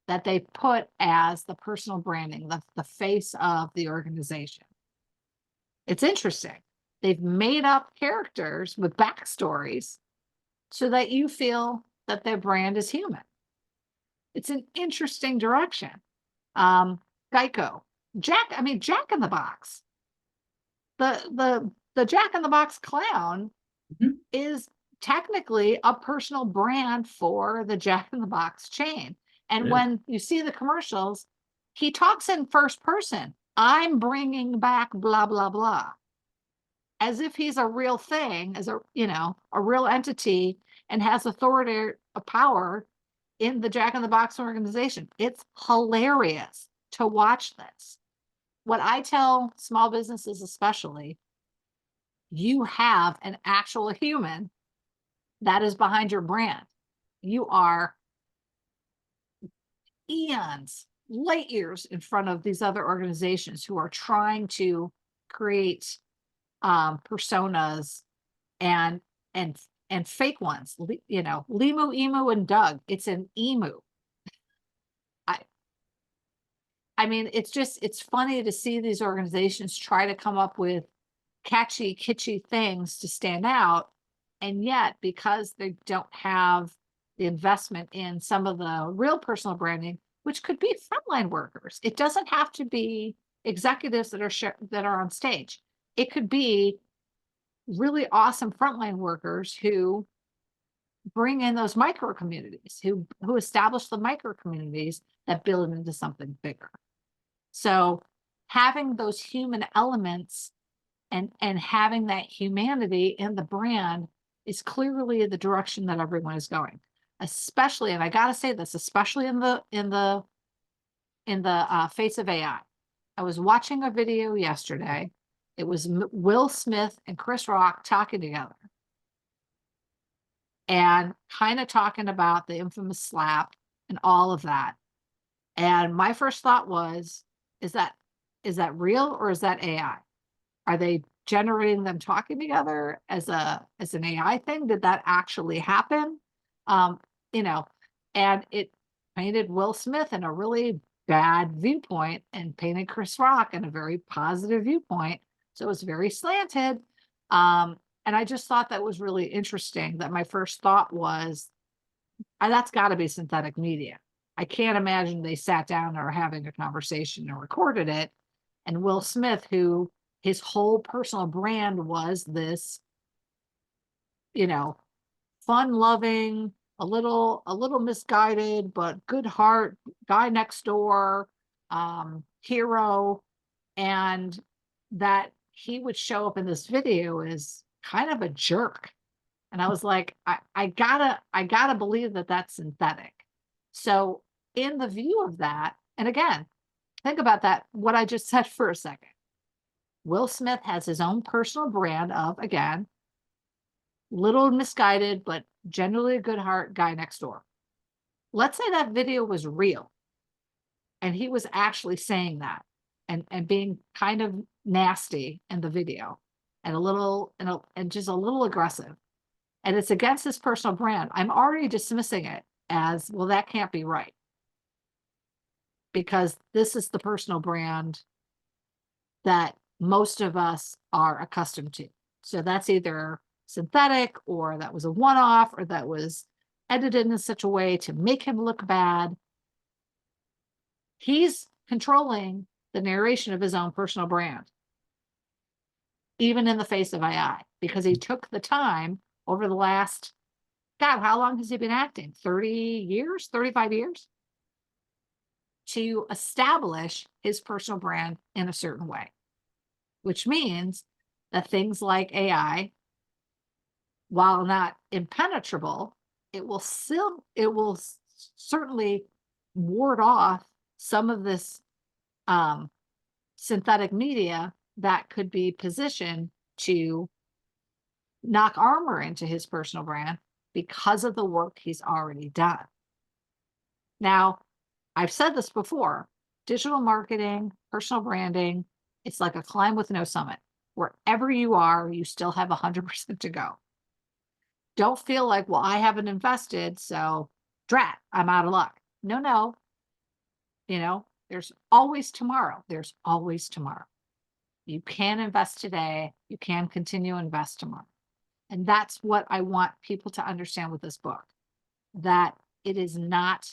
that they put as the personal branding, the face of the organization. It's interesting. They've made up characters with backstories so that you feel that their brand is human. It's an interesting direction. Geico, Jack in the Box. The Jack in the Box clown Mhm. is technically a personal brand for the Jack in the Box chain. And It is. when you see the commercials, he talks in first person. I'm bringing back blah, blah, blah, as if he's a real thing, as a real entity, and has authority, a power in the Jack in the Box organization. It's hilarious to watch this. What I tell small businesses, especially, you have an actual human that is behind your brand. You are eons, light years in front of these other organizations who are trying to create personas and and and fake ones. Limu, Emu, and Doug. It's an emu. I I mean, it's funny to see these organizations try to come up with catchy, kitschy things to stand out. And yet, because they don't have the investment in some of the real personal branding, which could be frontline workers, it doesn't have to be executives that are on stage. It could be really awesome frontline workers who bring in those micro communities, who establish the micro communities that build into something bigger. So having those human elements and having that humanity in the brand is clearly the direction that everyone is going. Especially, and I gotta say this, especially in the face of AI. I was watching a video yesterday. It was Will Smith and Chris Rock talking together and kind of talking about the infamous slap and all of that. And my first thought was, is that real, or is that AI? Are they generating them talking together as an AI thing? Did that actually happen? Um, you know, and it painted Will Smith in a really bad viewpoint and painted Chris Rock in a very positive viewpoint. So it was very slanted. And I just thought that was really interesting, that my first thought was, that's gotta be synthetic media. I can't imagine they sat down and are having a conversation and recorded it. And Will Smith, who his whole personal brand was this, you know, fun-loving, a little misguided, but good heart, guy next door, hero, and that he would show up in this video as kind of a jerk. And I was like, I gotta believe that that's synthetic. So in the view of that, and again, think about that, what I just said for a second. Will Smith has his own personal brand of, again, little misguided, but generally a good heart guy next door. Let's say that video was real and he was actually saying that and being kind of nasty in the video and a little and just a little aggressive. And it's against his personal brand. I'm already dismissing it as, well, that can't be right. Because this is the personal brand that most of us are accustomed to. So that's either synthetic, or that was a one-off, or that was edited in such a way to make him look bad. He's controlling the narration of his own personal brand, even in the face of AI, because he took the time over the last, God, how long has he been acting? 30 years, 35 years? To establish his personal brand in a certain way, which means that things like AI, while not impenetrable, it will certainly ward off some of this synthetic media that could be positioned to knock armor into his personal brand because of the work he's already done. Now, I've said this before, digital marketing, personal branding, it's like a climb with no summit. Wherever you are, you still have 100% to go. Don't feel like, well, I haven't invested, so drat, I'm out of luck. No. There's always tomorrow. There's always tomorrow. You can invest today. You can continue to invest tomorrow. And that's what I want people to understand with this book, that it is not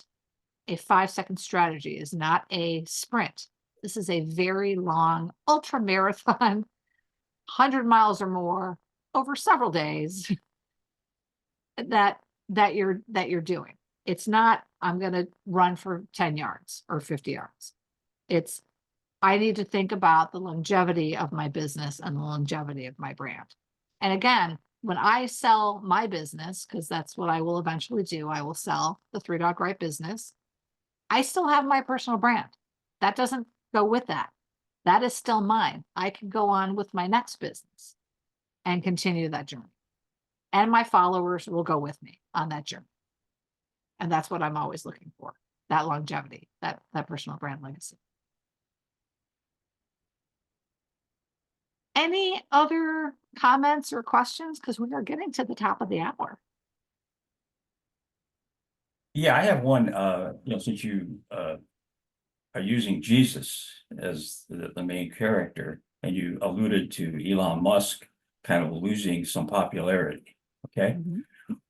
a 5-second strategy, is not a sprint. This is a very long ultra marathon, 100 miles or more over several days that you're doing. It's not, I'm going to run for 10 yards or 50 yards. It's, I need to think about the longevity of my business and the longevity of my brand. And again, when I sell my business, because that's what I will eventually do, I will sell the 3-Dog Right business. I still have my personal brand. That doesn't go with that. That is still mine. I can go on with my next business and continue that journey. And my followers will go with me on that journey. And that's what I'm always looking for, that longevity, that personal brand legacy. Any other comments or questions? Because we are getting to the top of the hour. Yeah, I have one, since you are using Jesus as the main character, and you alluded to Elon Musk kind of losing some popularity. Okay. Mhm.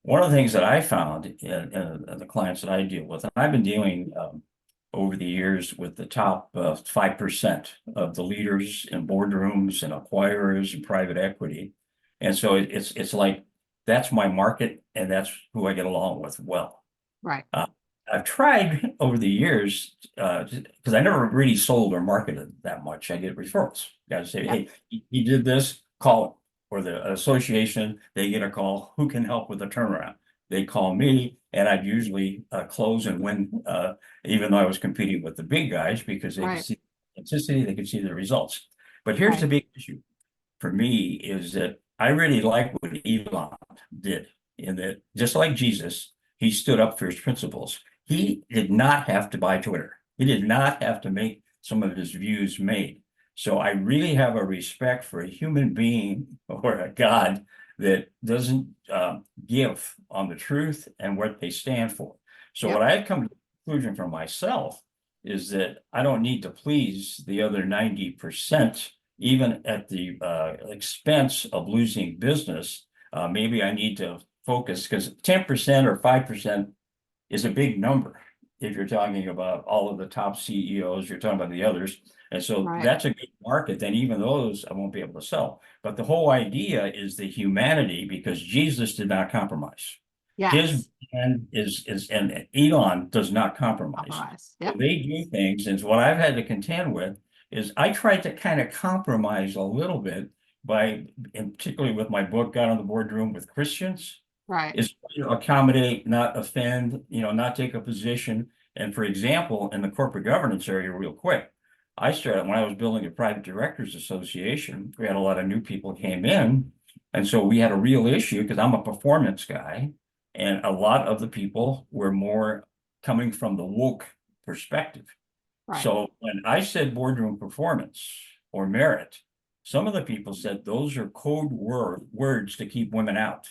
One of the things that I found in the clients that I deal with, and I've been dealing over the years with the top 5% of the leaders in boardrooms and acquirers and private equity. And so it's like, that's my market, and that's who I get along with well. Right. I've tried over the years, because I never really sold or marketed that much. I get referrals. Guys say, Yep. hey, he did this, call him. Or the association, they get a call, who can help with the turnaround? They call me, and I'd usually close and win, even though I was competing with the big guys, because they could Right. see consistency, they could see the results. But here's the big issue for me, is that I really like what Elon did, in that, just like Jesus, he stood up for his principles. He did not have to buy Twitter. He did not have to make some of his views made. So I really have a respect for a human being or a God that doesn't give on the truth and what they stand for. So Yep. what I've come to the conclusion for myself is that I don't need to please the other 90% even at the expense of losing business, maybe I need to focus, because 10% or 5% is a big number. If you're talking about all of the top CEOs, you're talking about the others. And so Right. that's a good market. Then even those I won't be able to sell. But the whole idea is the humanity, because Jesus did not compromise. His Yes. plan is, and Elon does not compromise. Compromise. So Yep. they do things, and what I've had to contend with is I tried to kind of compromise a little bit by, and particularly with my book, Got on the Boardroom with Christians, Right. is to accommodate, not offend, not take a position. And for example, in the corporate governance area, real quick, I started when I was building a private directors association. We had a lot of new people came in, and so we had a real issue because I'm a performance guy, and a lot of the people were more coming from the woke perspective. Right. So when I said boardroom performance or merit, some of the people said those are code words to keep women out.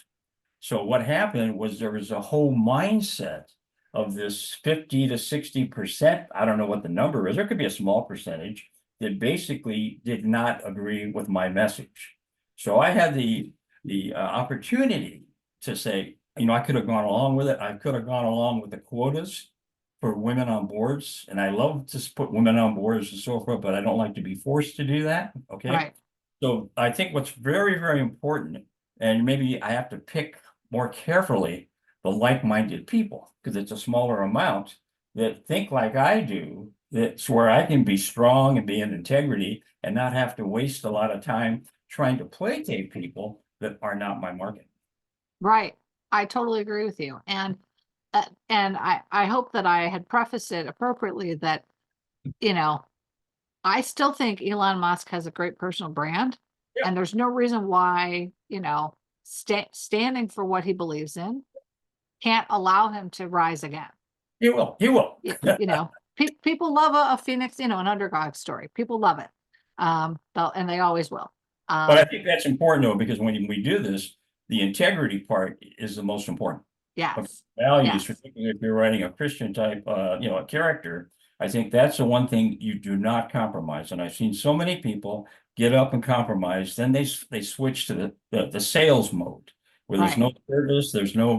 So what happened was there was a whole mindset of this 50 to 60%. I don't know what the number is. There could be a small percentage that basically did not agree with my message. So I had the opportunity to say, I could have gone along with it. I could have gone along with the quotas for women on boards, and I love to put women on boards and so forth, but I don't like to be forced to do that. Okay. Right. So I think what's very, very important, and maybe I have to pick more carefully the like-minded people, because it's a smaller amount that think like I do, that's where I can be strong and be in integrity and not have to waste a lot of time trying to placate people that are not my market. Right. I totally agree with you. And I hope that I had prefaced it appropriately that, I still think Elon Musk has a great personal brand, Yeah. and there's no reason why, standing for what he believes in can't allow him to rise again. He will. He will. People love a Phoenix, an underdog story. People love it. And they always will. But I think that's important though, because when we do this, the integrity part is the most important. Yes. Values, Yes. particularly if you're writing a Christian type, a character, I think that's the one thing you do not compromise. And I've seen so many people get up and compromise, then they switch to the sales mode, where there's no service, there's no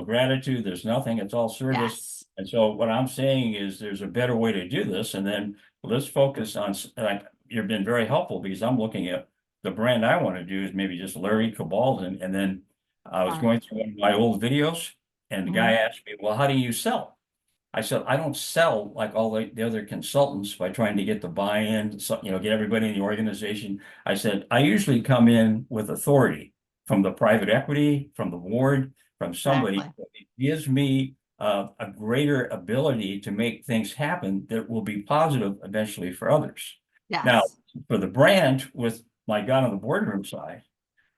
gratitude, there's nothing, it's all service. Yes. And so what I'm saying is there's a better way to do this, and then let's focus on. You've been very helpful, because I'm looking at the brand I want to do is maybe just Larry Cabalden, and then I was going through one of my old videos, and the guy asked me, well, how do you sell? I said, I don't sell like all the other consultants by trying to get the buy-in, so, get everybody in the organization. I said, I usually come in with authority from the private equity, from the board, from somebody Exactly. that gives me a greater ability to make things happen that will be positive eventually for others. Now, Yes. for the brand, with my God on the Boardroom side,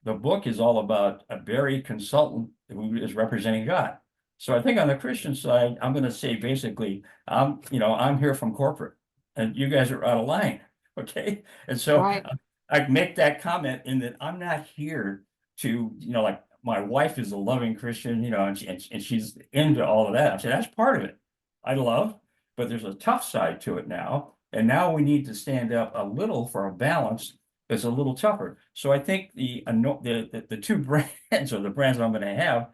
the book is all about a Barry consultant who is representing God. So I think on the Christian side, I'm going to say basically, I'm here from corporate, and you guys are out of line. Okay. And so Right. I make that comment in that I'm not here to, like my wife is a loving Christian, and she's into all of that. I said, that's part of it. I love, but there's a tough side to it now. And now we need to stand up a little for a balance that's a little tougher. So I think the two brands, or the brands I'm going to have,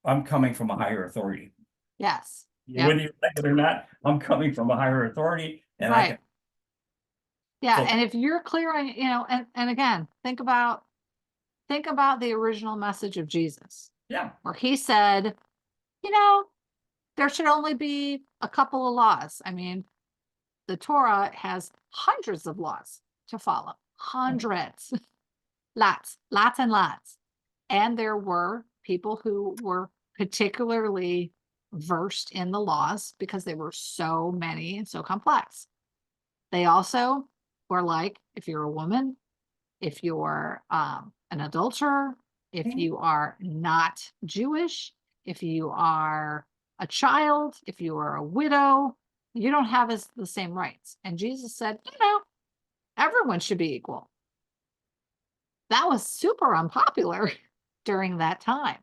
I'm coming from a higher authority. Yes. Whether you like it or not, I'm coming from a higher authority, and I can. Yeah, So, and if you're clear on, and again, think about the original message of Jesus, yeah, where he said, there should only be a couple of laws. I mean, the Torah has hundreds of laws to follow, hundreds, lots and lots. And there were people who were particularly versed in the laws because they were so many and so complex. They also were like, if you're a woman, if you're an adulterer, if you are not Jewish, if you are a child, if you are a widow, you don't have the same rights. And Jesus said, everyone should be equal. That was super unpopular during that time.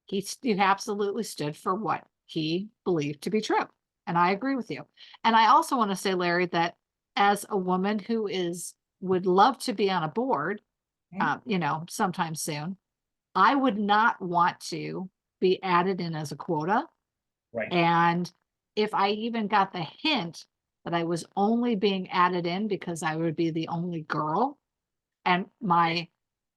He absolutely stood for what he believed to be true. And I agree with you. And I also want to say, Larry, that as a woman who is would love to be on a board, Mhm. you know, sometime soon. I would not want to be added in as a quota. Right. And if I even got the hint that I was only being added in because I would be the only girl and my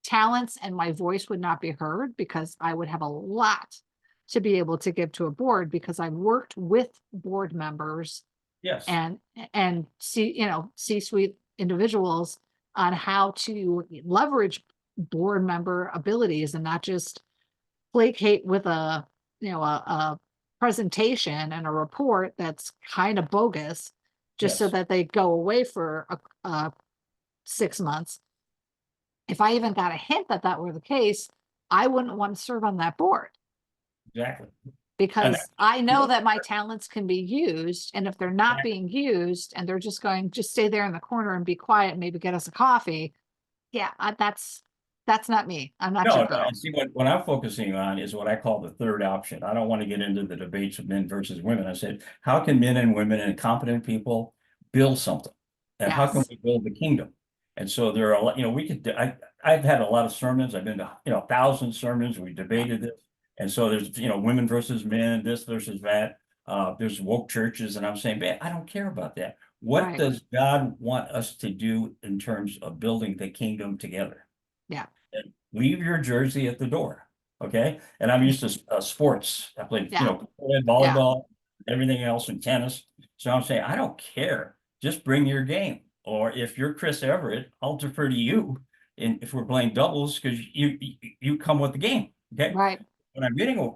talents and my voice would not be heard because I would have a lot to be able to give to a board because I've worked with board members Yes. and C-suite individuals on how to leverage board member abilities and not just placate with a presentation and a report that's kind of bogus just so Yes. that they go away for 6 months. If I even got a hint that that were the case, I wouldn't want to serve on that board Exactly. And because I you know know, that my talents can be used. And if they're not being used and they're just going, just stay there in the corner and be quiet, and maybe get us a coffee. Yeah, that's not me. I'm not no, your no, girl. and see what I'm focusing on is what I call the third option. I don't want to get into the debates of men versus women. I said, how can men and women and competent people build something? And how can Yes. we build the kingdom? And so there are a lot, I've had a lot of sermons. I've been to, 1,000 sermons. We Yeah. debated this. And so there's, women versus men, this versus that. There's woke churches. And I'm saying, man, I don't care about that. What Right. does God want us to do in terms of building the kingdom together? Yeah. And leave your jersey at the door. Okay. And I'm used to sports. I played, Yeah. Yeah. volleyball, everything else, and tennis. So I'm saying, I don't care. Just bring your game. Or if you're Chris Everett, I'll defer to you. And if we're playing doubles, because you come with the game. Okay. Right. When I'm getting,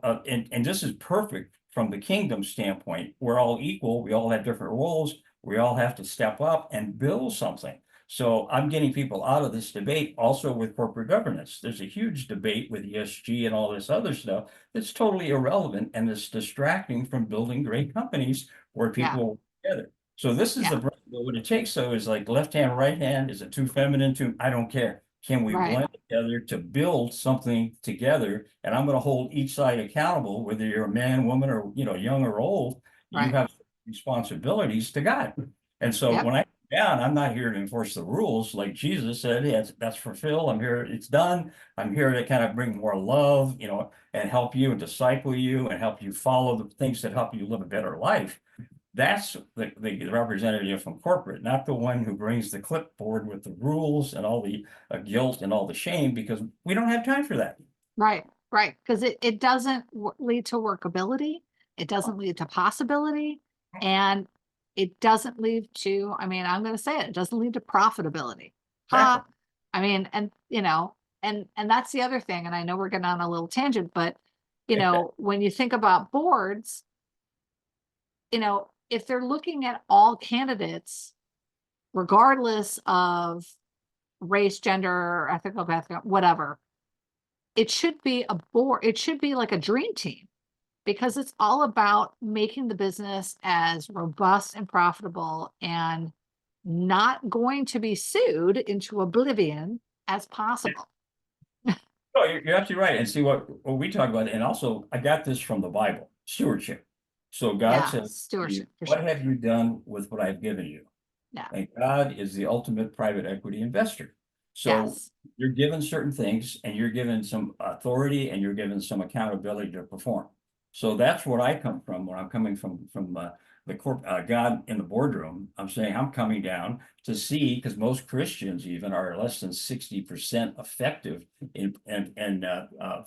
and this is perfect from the kingdom standpoint. We're all equal. We all have different roles. We all have to step up and build something. So I'm getting people out of this debate also with corporate governance. There's a huge debate with ESG and all this other stuff that's totally irrelevant and it's distracting from building great companies where Yeah. people work together. So this is Yeah. what it takes though is like left hand, right hand. Is it too feminine? I don't care. Can we Right. blend together to build something together? And I'm going to hold each side accountable, whether you're a man, woman, or young or old. You Right. have responsibilities to God. And so Yep. when I down, I'm not here to enforce the rules like Jesus said. Yeah, that's fulfilled. I'm here. It's done. I'm here to kind of bring more love, and help you and disciple you and help you follow the things that help you live a better life. That's the representative from corporate, not the one who brings the clipboard with the rules and all the guilt and all the shame, because we don't have time for that. Right. Right. Because it doesn't lead to workability. It doesn't lead to possibility. And it doesn't lead to, I mean, I'm going to say it doesn't lead to profitability. Ha. Exactly. I mean, and that's the other thing. And I know we're getting on a little tangent, but when you think about boards, if they're looking at all candidates, regardless of race, gender, ethical background, whatever, it should be a board. It should be like a dream team because it's all about making the business as robust and profitable and not going to be sued into oblivion as possible. No, you're absolutely right. And see what we talk about, and also I got this from the Bible, stewardship. So God Yeah, says, to you, stewardship for what sure. have you done with what I've given you? Yeah. And God is the ultimate private equity investor. So Yes. you're given certain things and you're given some authority and you're given some accountability to perform. So that's what I come from when I'm coming from God in the boardroom. I'm saying I'm coming down to see, because most Christians even are less than 60% effective in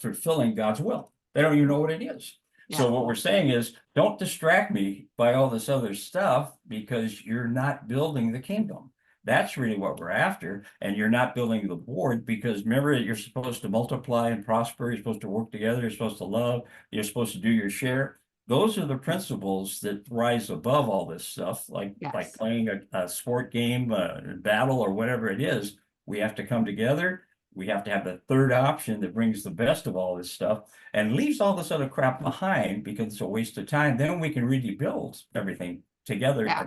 fulfilling God's will. They don't even know what it is. Yeah. So what we're saying is, don't distract me by all this other stuff because you're not building the kingdom. That's really what we're after. And you're not building the board because remember, you're supposed to multiply and prosper. You're supposed to work together. You're supposed to love. You're supposed to do your share. Those are the principles that rise above all this stuff, like Yes. playing a sport game, battle, or whatever it is. We have to come together. We have to have the third option that brings the best of all this stuff and leaves all this other crap behind because it's a waste of time. Then we can really build everything together. Yeah.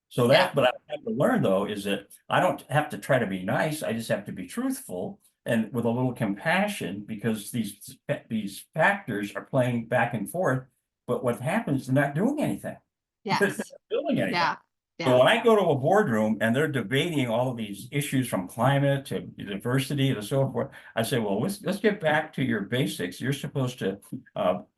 So Yeah. but I have to learn though, is that I don't have to try to be nice. I just have to be truthful and with a little compassion because these factors are playing back and forth. But what happens, they're not doing anything. They're not Yes. building anything. Yeah. So Yeah, when I go to a boardroom and they're debating all of these issues from climate to diversity to so forth, I say, well, let's get back to your basics. You're supposed to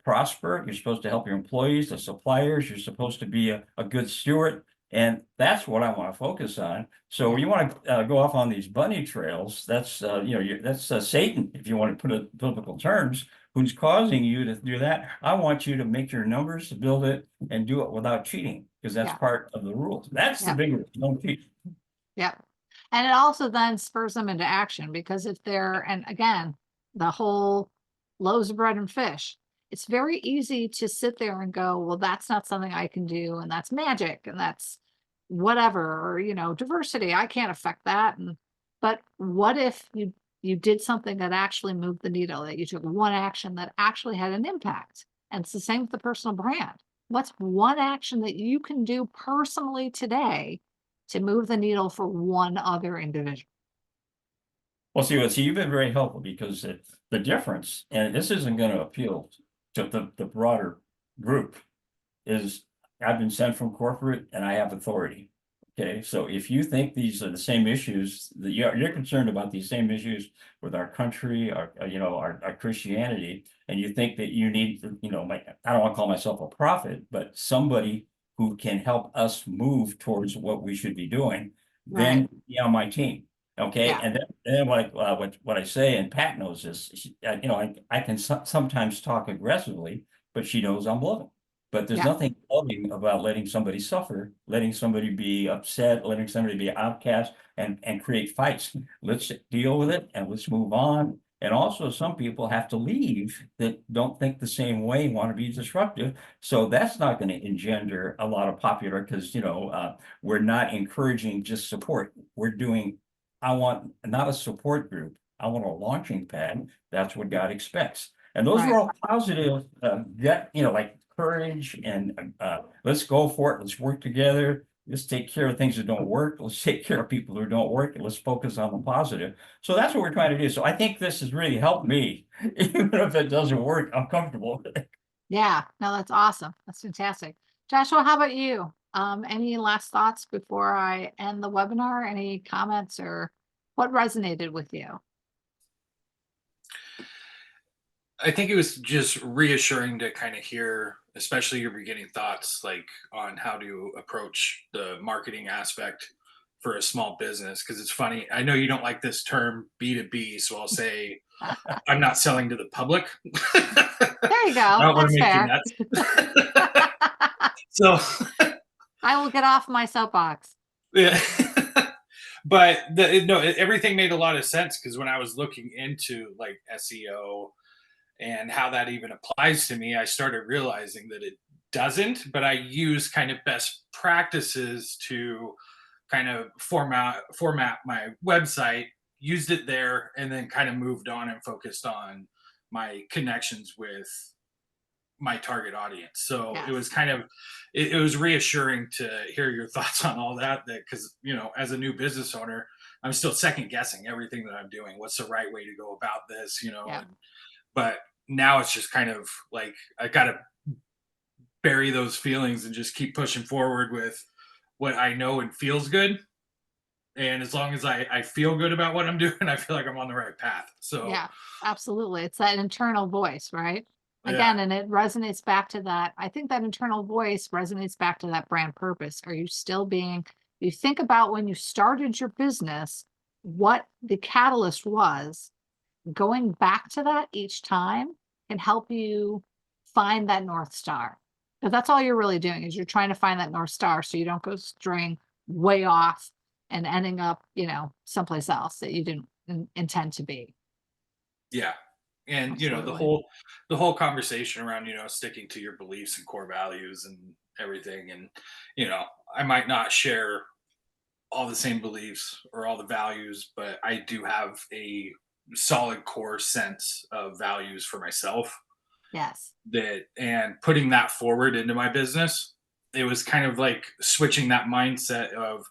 prosper. You're supposed to help your employees, the suppliers. You're supposed to be a good steward. And that's what I want to focus on. So Yeah. you want to go off on these bunny trails. That's that's Satan, if you want to put it in biblical terms, who's causing you to do that. I want you to make your numbers, build it, and do it without cheating, because that's Yeah. part of the rules. That's the Yeah. big rule. Don't cheat. Yeah. And it also then spurs them into action, because if they're, and again, the whole loaves of bread and fish, it's very easy to sit there and go, well, that's not something I can do. And that's magic. And that's whatever, or, diversity. I can't affect that. But what if you did something that actually moved the needle, that you took one action that actually had an impact? And it's the same with the personal brand. What's one action that you can do personally today to move the needle for one other individual? Well, see, you've been very helpful, because the difference, and this isn't going to appeal to the broader group, is I've been sent from corporate and I have authority. Okay, so if you think these are the same issues, that you're concerned about these same issues with our country, our Christianity, and you think that you need, I don't want to call myself a prophet, but somebody who can help us move towards what we should be doing, Right. then be on my team. Okay, Yeah. and then what I say, and Pat knows this, I can sometimes talk aggressively, but she knows I'm loving. But there's Yeah. nothing loving about letting somebody suffer, letting somebody be upset, letting somebody be outcast, and create fights. Let's deal with it and let's move on. And also, some people have to leave that don't think the same way, want to be disruptive. So that's not going to engender a lot of popular, because we're not encouraging just support. I want not a support group. I want a launching pad. That's what God expects. And those are Right. all positive, like courage and let's go for it. Let's work together. Let's take care of things that don't work. Let's take care of people who don't work, and let's focus on the positive. So that's what we're trying to do. So I think this has really helped me. Even if it doesn't work, I'm comfortable with it. Yeah. No, that's awesome. That's fantastic. Joshua, how about you? Any last thoughts before I end the webinar? Any comments, or what resonated with you? I think it was just reassuring to kind of hear, especially your beginning thoughts, like on how to approach the marketing aspect for a small business. Because it's funny, I know you don't like this term B2B, so I'll say I'm not selling to the public. There you I go. don't want That's to make you fair. nuts. So, I will get off my soapbox. yeah. But no, everything made a lot of sense, because when I was looking into like SEO and how that even applies to me, I started realizing that it doesn't, but I use kind of best practices to kind of format my website, used it there, and then kind of moved on and focused on my connections with my target audience. So it was Yes. kind of it was reassuring to hear your thoughts on all that, because as a new business owner, I'm still second guessing everything that I'm doing. What's the right way to go about this, Yeah. but now it's just kind of like I got to bury those feelings and just keep pushing forward with what I know and feels good. And as long as I feel good about what I'm doing, I feel like I'm on the right path. So Yeah, absolutely. It's that internal voice, right? yeah, Again, and it resonates back to that. I think that internal voice resonates back to that brand purpose. Are you still being, you think about when you started your business, what the catalyst was, going back to that each time can help you find that North Star. Because that's all you're really doing, is you're trying to find that North Star so you don't go straying way off and ending up, someplace else that you didn't intend to be. yeah. And Absolutely. the whole conversation around sticking to your beliefs and core values and everything. And you know I might not share all the same beliefs or all the values, but I do have a solid core sense of values for myself, Yes. that and putting that forward into my business. It was kind of like switching that mindset of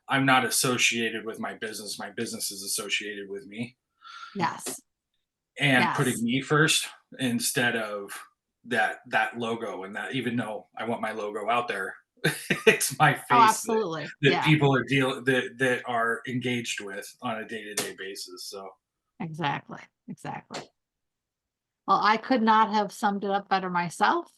I'm not associated with my business is associated with me, Yes. and putting Yes. me first instead of that logo. And that, even though I want my logo out there, It's my face Oh, that, absolutely. Yeah, people are that are engaged with on a day-to-day basis. So exactly. Exactly. Well, I could not have summed it up better myself.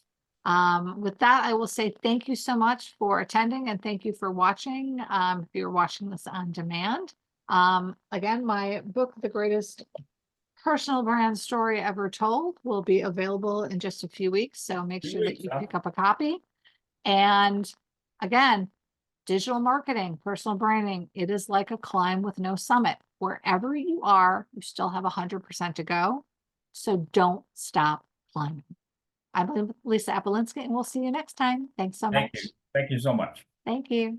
With that, I will say thank you so much for attending and thank you for watching. If you're watching this on demand. Again, my book, The Greatest Personal Brand Story Ever Told, will be available in just a few weeks. So make sure that you pick up a copy. And again, digital marketing, personal branding, it is like a climb with no summit. Wherever you are, you still have 100% to go. So don't stop climbing. I'm Lisa Apolinski, and we'll see you next time. Thanks so Thank much. you. Thank you so much. Thank you.